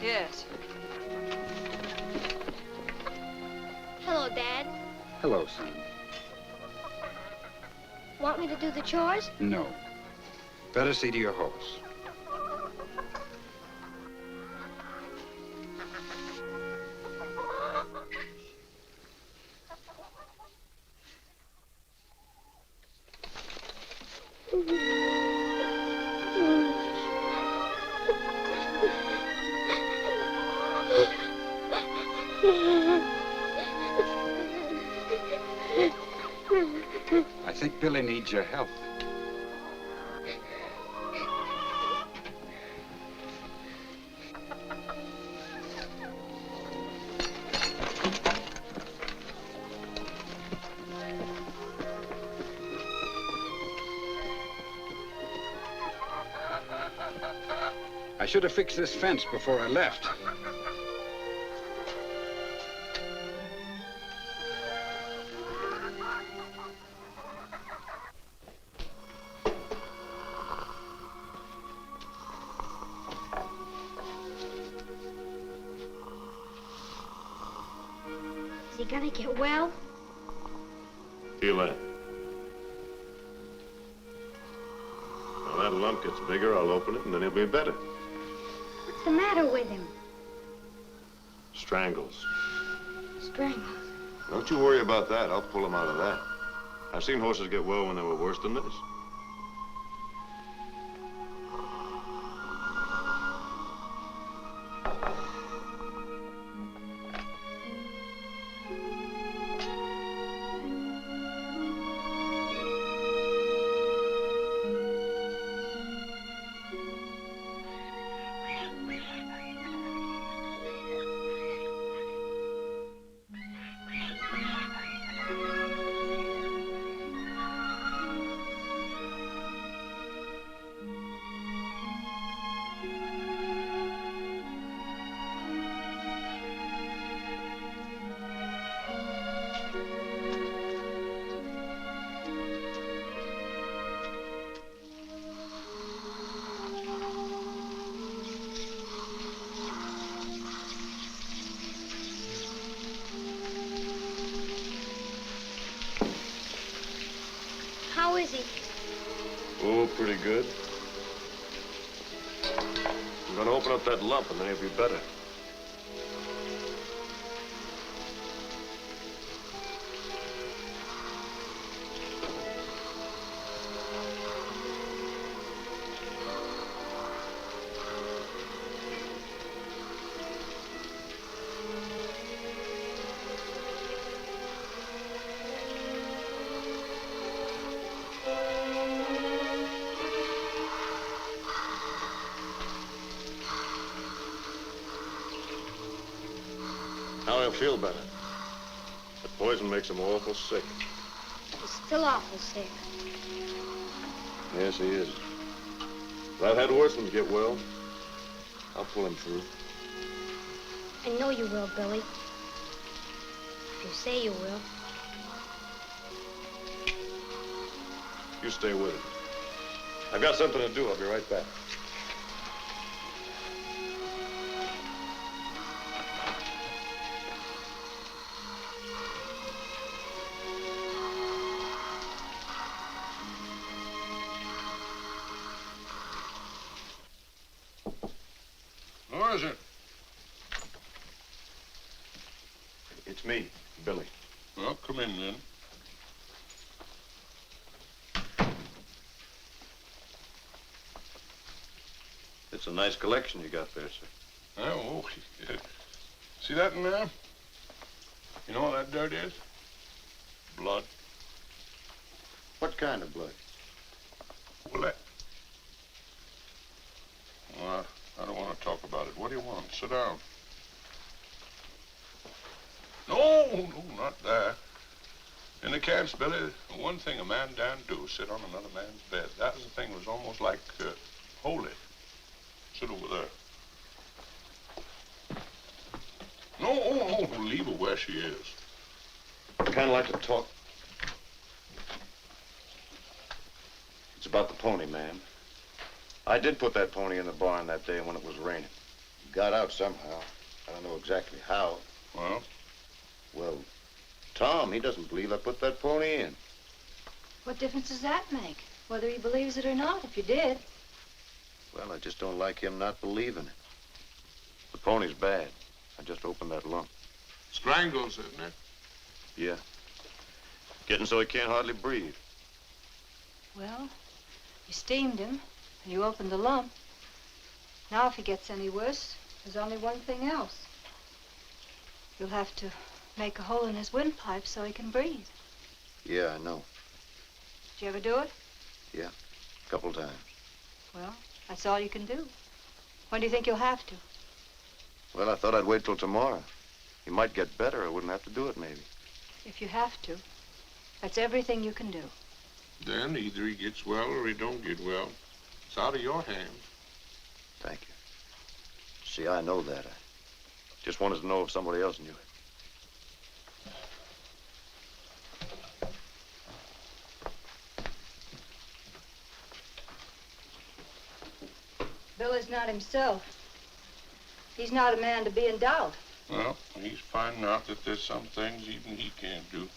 Yes. Hello, Dad. Hello, son. Want me to do the chores? No. Better see to your horse. I think Billy needs your help. I should have fixed this fence before I left. Is he gonna get well? Eleh. When that lump gets bigger, I'll open it, and then he'll be better. What's the matter with him? Strangles. Strangles. Don't you worry about that. I'll pull him out of that. I've seen horses get well when they were worse than this. How is he? Oh, pretty good. I'm gonna open up that lump and then he'll be better. Now he'll feel better. That poison makes him awful sick. He's still awful sick. Yes, he is. But I've had worse ones get well. I'll pull him through. I know you will, Billy. If you say you will. You stay with him. I've got something to do. I'll be right back. Who is it? It's me, Billy. Well, come in then. It's a nice collection you got there, sir. Oh, see that in there? You know what that dirt is? Blood. What kind of blood? Well, well, I don't want to talk about it. What do you want? Sit down. No, not that. In the camps, Billy, the one thing a man daren't do is sit on another man's bed. That was the thing that was almost like holy. Sit over there. No, leave her where she is. I kind of like to talk. about the pony, ma'am. I did put that pony in the barn that day when it was raining. It got out somehow. I don't know exactly how. Well? Well, Tom, he doesn't believe I put that pony in. What difference does that make? Whether he believes it or not, if you did. Well, I just don't like him not believing it. The pony's bad. I just opened that lump. Strangles, isn't it? Yeah. Getting so he can't hardly breathe. Well, you steamed him, and you opened the lump. Now, if he gets any worse, there's only one thing else. You'll have to make a hole in his windpipe so he can breathe. Yeah, I know. Did you ever do it? Yeah, a couple times. Well, that's all you can do. When do you think you'll have to? Well, I thought I'd wait till tomorrow. He might get better. I wouldn't have to do it, maybe. If you have to, that's everything you can do. Then either he gets well or he don't get well. It's out of your hands. Thank you. See, I know that. I just wanted to know if somebody else knew it. Billy's not himself. He's not a man to be in doubt. Well, he's finding out that there's some things even he can't do.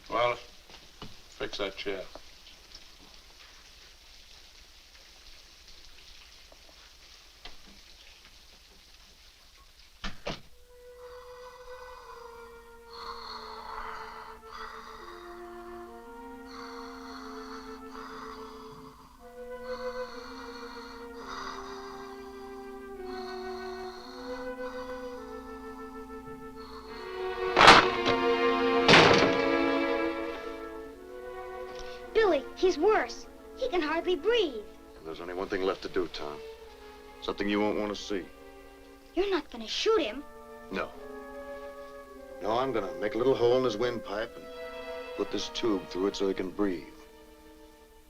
Well, fix that chair. He's worse. He can hardly breathe. And there's only one thing left to do, Tom. Something you won't want to see. You're not going to shoot him. No. No, I'm going to make a little hole in his windpipe and put this tube through it so he can breathe.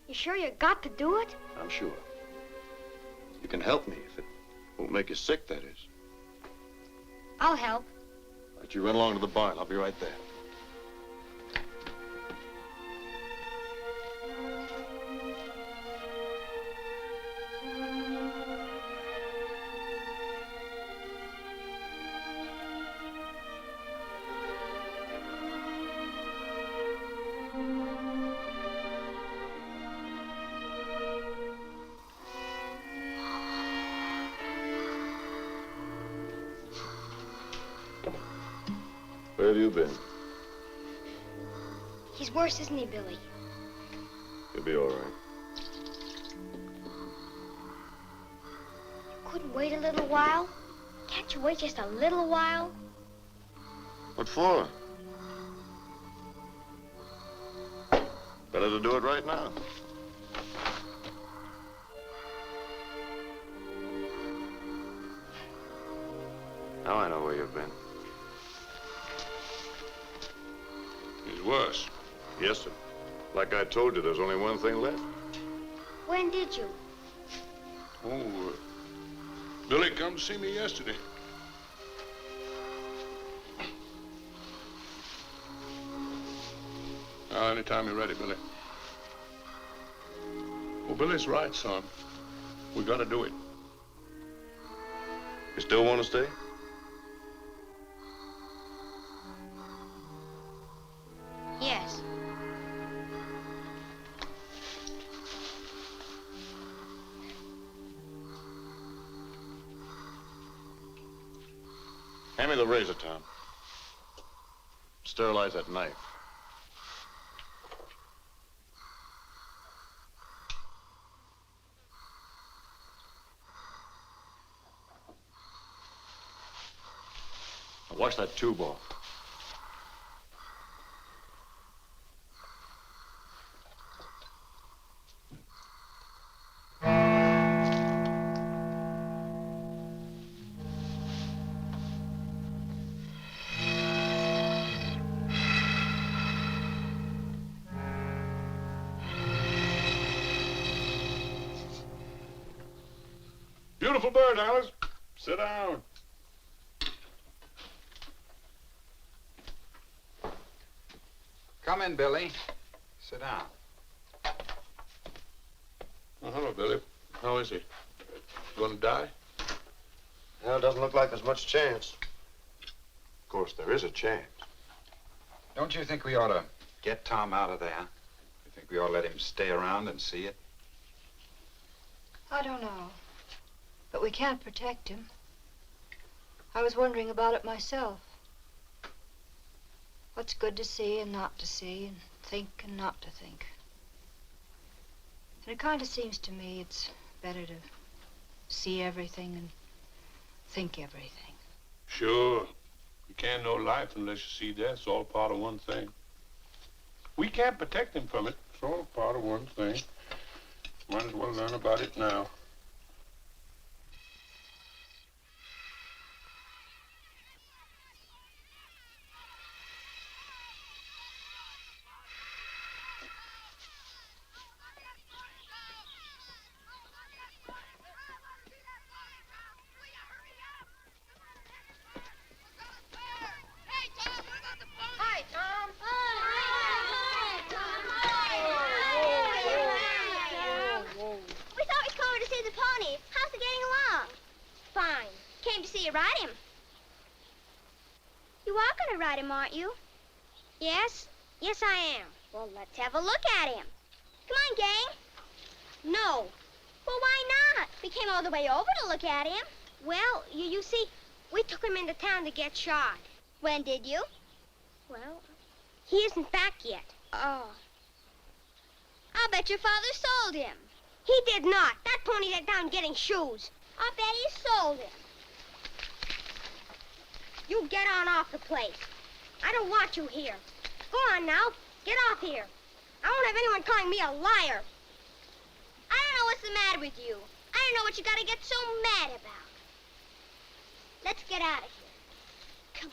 You sure you got to do it? I'm sure. You can help me if it won't make you sick, that is. I'll help. All right, you run along to the barn. I'll be right there. Where have you been? He's worse, isn't he, Billy? He'll be all right. You couldn't wait a little while? Can't you wait just a little while? What for? Better to do it right now. Now I know where you've been. He's worse. Yes, sir. Like I told you, there's only one thing left. When did you? Oh, Billy come to see me yesterday. Anytime you're ready, Billy. Well, Billy's right, son. We gotta do it. You still want to stay? Yes. Hand me the razor, Tom. Sterilize that knife. Now wash that tube off. Beautiful bird, Alice. Sit down. Come in, Billy. Sit down. Oh, hello, Billy. How is he? Gonna die? Well, it doesn't look like there's much chance. Of course, there is a chance. Don't you think we ought to get Tom out of there? You think we ought to let him stay around and see it? I don't know. But we can't protect him. I was wondering about it myself. What's good to see and not to see, and think and not to think. And it kind of seems to me it's better to see everything and think everything. Sure. You can't know life unless you see death. It's all part of one thing. We can't protect him from it. It's all part of one thing. Might as well learn about it now. Ride him, aren't you? Yes? Yes, I am. Well, let's have a look at him. Come on, gang. No. Well, why not? We came all the way over to look at him. Well, you see, we took him into town to get shod. When did you? Well, he isn't back yet. Oh. I'll bet your father sold him. He did not. That pony's at town getting shoes. I'll bet he sold him. You get on off the place. I don't want you here. Go on now. Get off here. I won't have anyone calling me a liar. I don't know what's the matter with you. I don't know what you gotta get so mad about. Let's get out of here. Come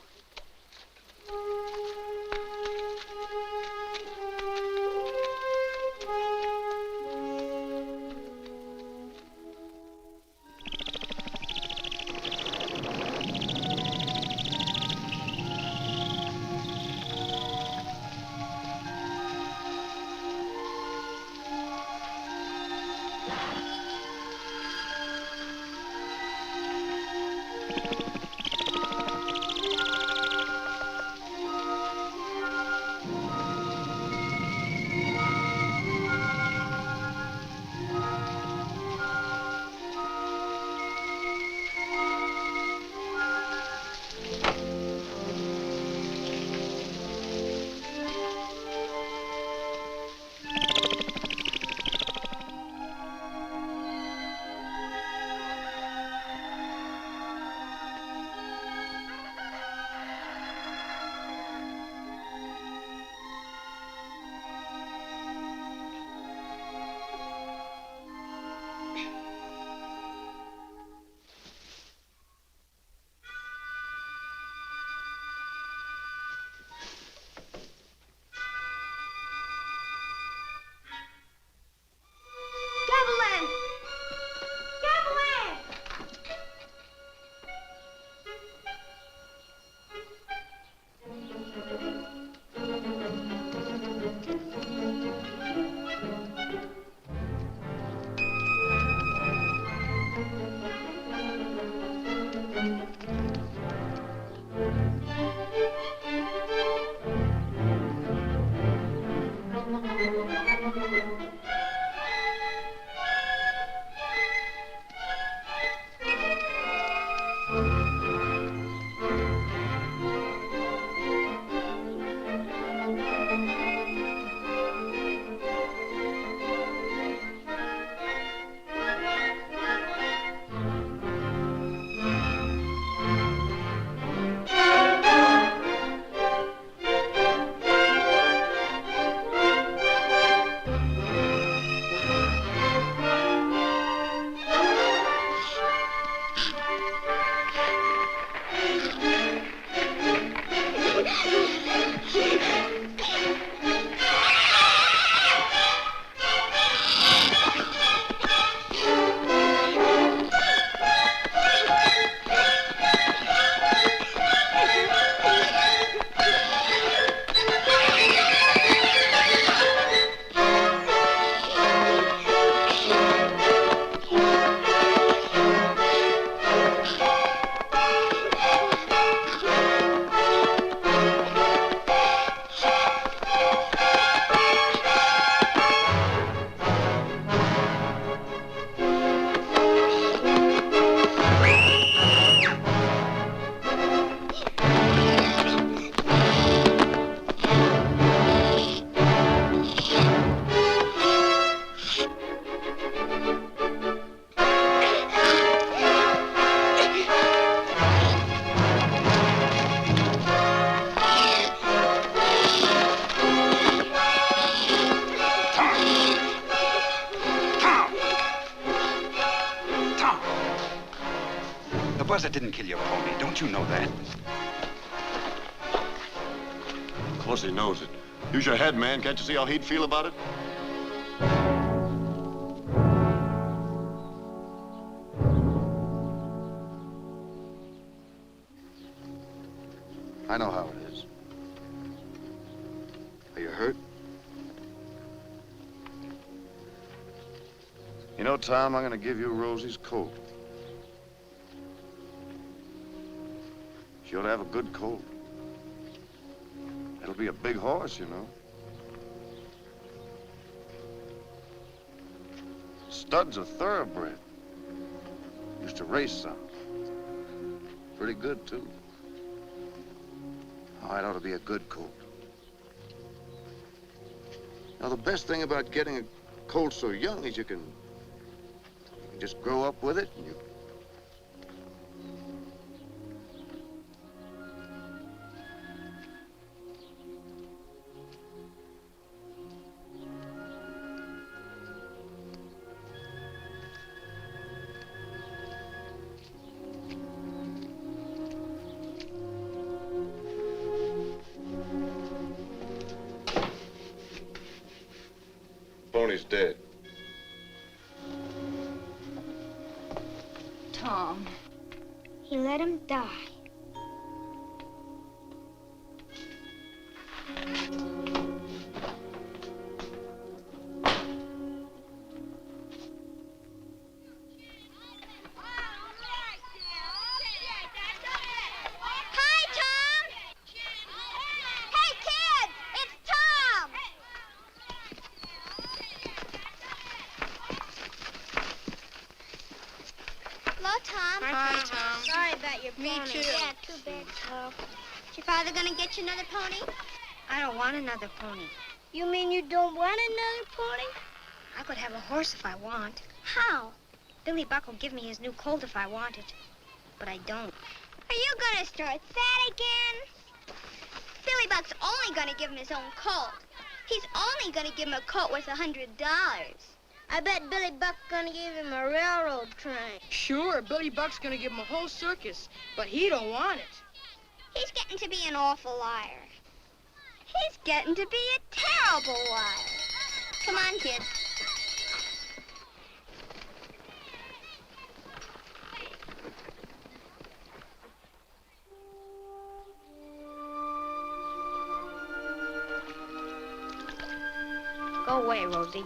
didn't kill your pony. Don't you know that? Of course he knows it. Use your head, man. Can't you see how he'd feel about it? I know how it is. Are you hurt? You know, Tom, I'm gonna give you Rosie's colt. She ought to have a good colt. It'll be a big horse, you know. Stud's a thoroughbred. Used to race some. Pretty good, too. Oh, it ought to be a good colt. Now, the best thing about getting a colt so young is you can just grow up with it, and you... Pony's dead. Tom, he let him die. Father gonna get you another pony? I don't want another pony. You mean you don't want another pony? I could have a horse if I want. How? Billy Buck will give me his new colt if I want it. But I don't. Are you gonna start that again? Billy Buck's only gonna give him his own colt. He's only gonna give him a colt worth $100. I bet Billy Buck's gonna give him a railroad train. Sure, Billy Buck's gonna give him a whole circus, but he don't want it. He's getting to be an awful liar. He's getting to be a terrible liar. Come on, kid. Go away, Rosie.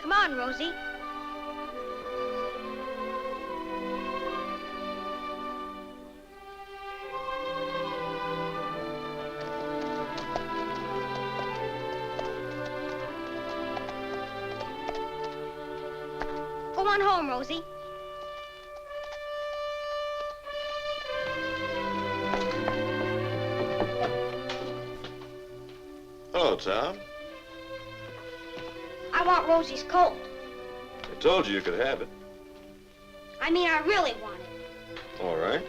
Come on, Rosie. Go on home, Rosie. Hello, Tom. I want Rosie's colt. I told you you could have it. I mean, I really want it. All right.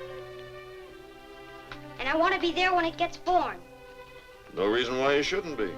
And I want to be there when it gets born. No reason why you shouldn't be.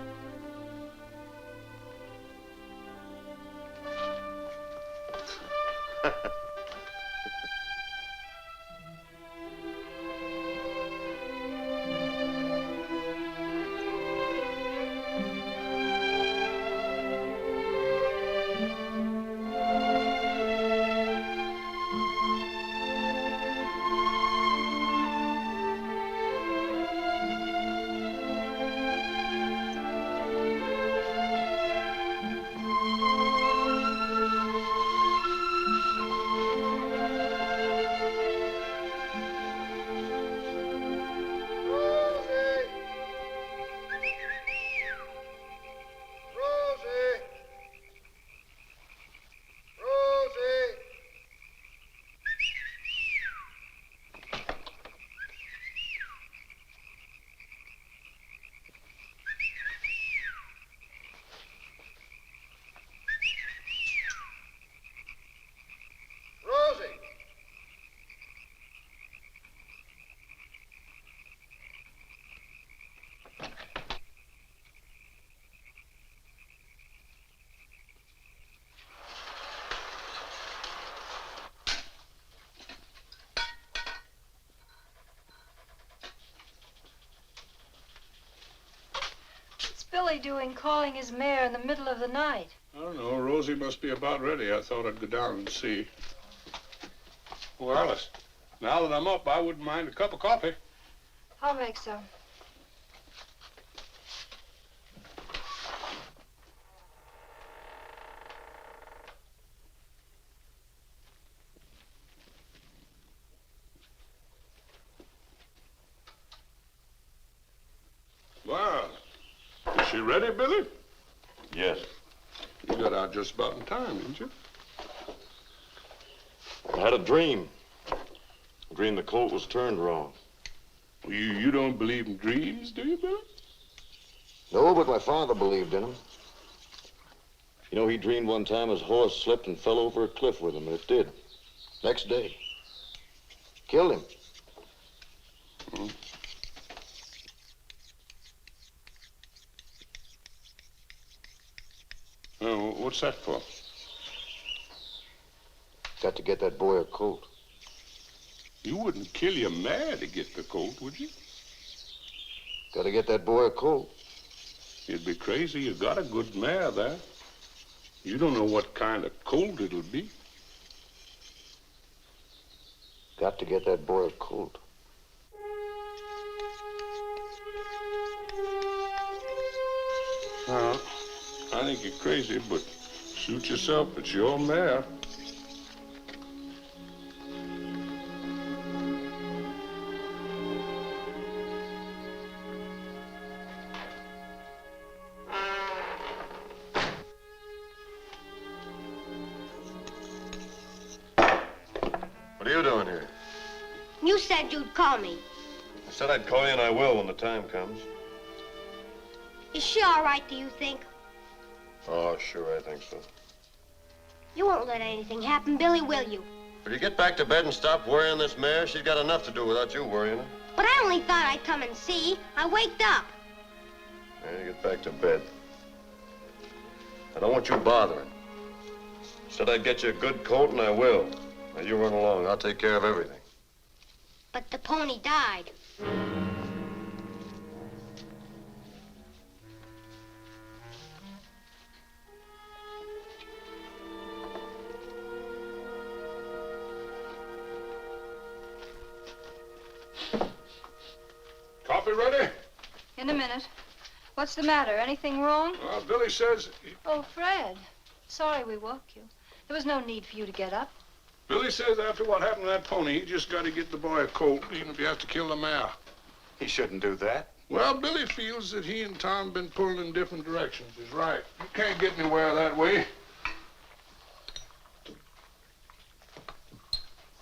Billy doing calling his mare in the middle of the night? I don't know. Rosie must be about ready. I thought I'd go down and see. Well, Alice, now that I'm up, I wouldn't mind a cup of coffee. I'll make some. Well, is she ready, Billy? Yes. You got out just about in time, didn't you? I had a dream. A dream the colt was turned wrong. Well, you don't believe in dreams, do you, Billy? No, but my father believed in them. You know, he dreamed one time his horse slipped and fell over a cliff with him, and it did. Next day. Killed him. Hmm. Oh, what's that for? Got to get that boy a colt. You wouldn't kill your mare to get the colt, would you? Got to get that boy a colt. You'd be crazy. You got a good mare there. You don't know what kind of colt it'll be. Got to get that boy a colt. Well, I think you're crazy, but suit yourself. It's your mare. What are you doing here? You said you'd call me. I said I'd call you, and I will when the time comes. Is she all right, do you think? Oh, sure, I think so. You won't let anything happen, Billy, will you? Will you get back to bed and stop worrying this mare? She's got enough to do without you worrying her. But I only thought I'd come and see. I waked up. Yeah, you get back to bed. I don't want you bothering. Said I'd get you a good colt, and I will. Now, you run along. I'll take care of everything. But the pony died. Coffee ready? In a minute. What's the matter? Anything wrong? Well, Billy says... Oh, Fred. Sorry we woke you. There was no need for you to get up. Billy says after what happened to that pony, he just got to get the boy a colt, even if he has to kill the mare. He shouldn't do that. Well, Billy feels that he and Tom been pulling in different directions. He's right. You can't get anywhere that way.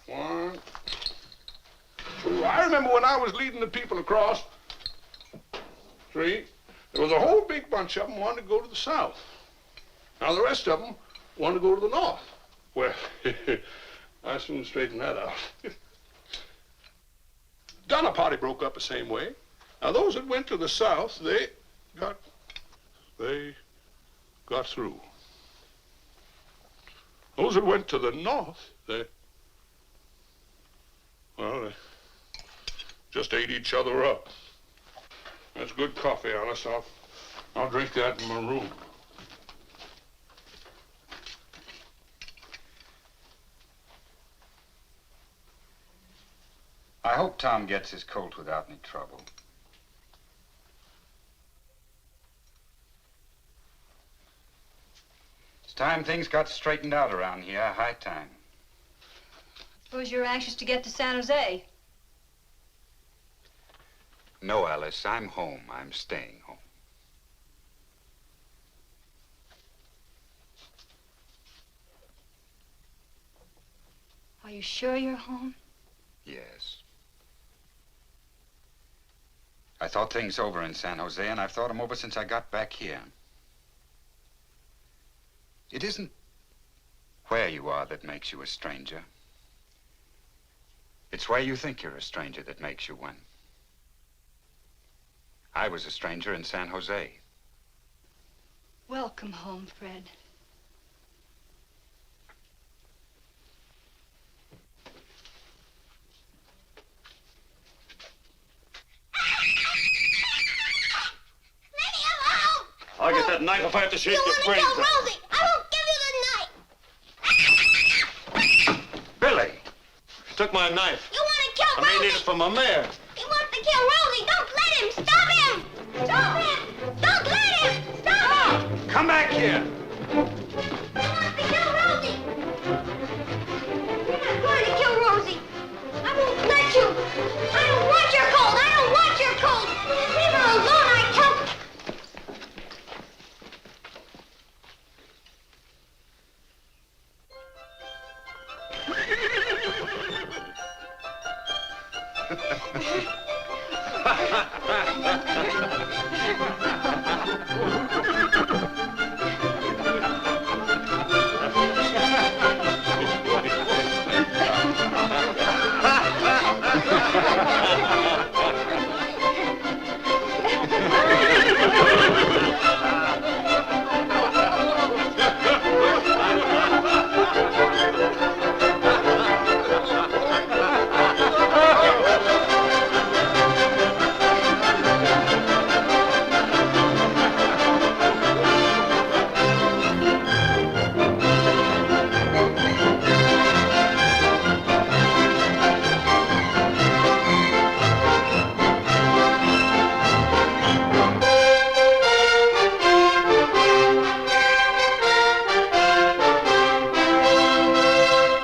1, 2. I remember when I was leading the people across. 3. There was a whole big bunch of them wanted to go to the south. Now, the rest of them wanted to go to the north. Well, I soon straightened that out. Donner Party broke up the same way. Now, those that went to the south, they got through. Those that went to the north, they just ate each other up. That's good coffee, Alice. I'll drink that in my room. I hope Tom gets his colt without any trouble. It's time things got straightened out around here. High time. Suppose you're anxious to get to San Jose. No, Alice, I'm home. I'm staying home. Are you sure you're home? Yes. I thought things over in San Jose, and I've thought them over since I got back here. It isn't where you are that makes you a stranger. It's where you think you're a stranger that makes you one. I was a stranger in San Jose. Welcome home, Fred. Leave me alone! that knife if I have to shake your brains You want to out. kill Rosie? I won't give you the knife. Billy! You took my knife. You want to kill I Rosie? may need it for my mare. He wants to kill Rosie. Don't let him. Stop him. Stop him. Don't let him. Stop him. Come back here.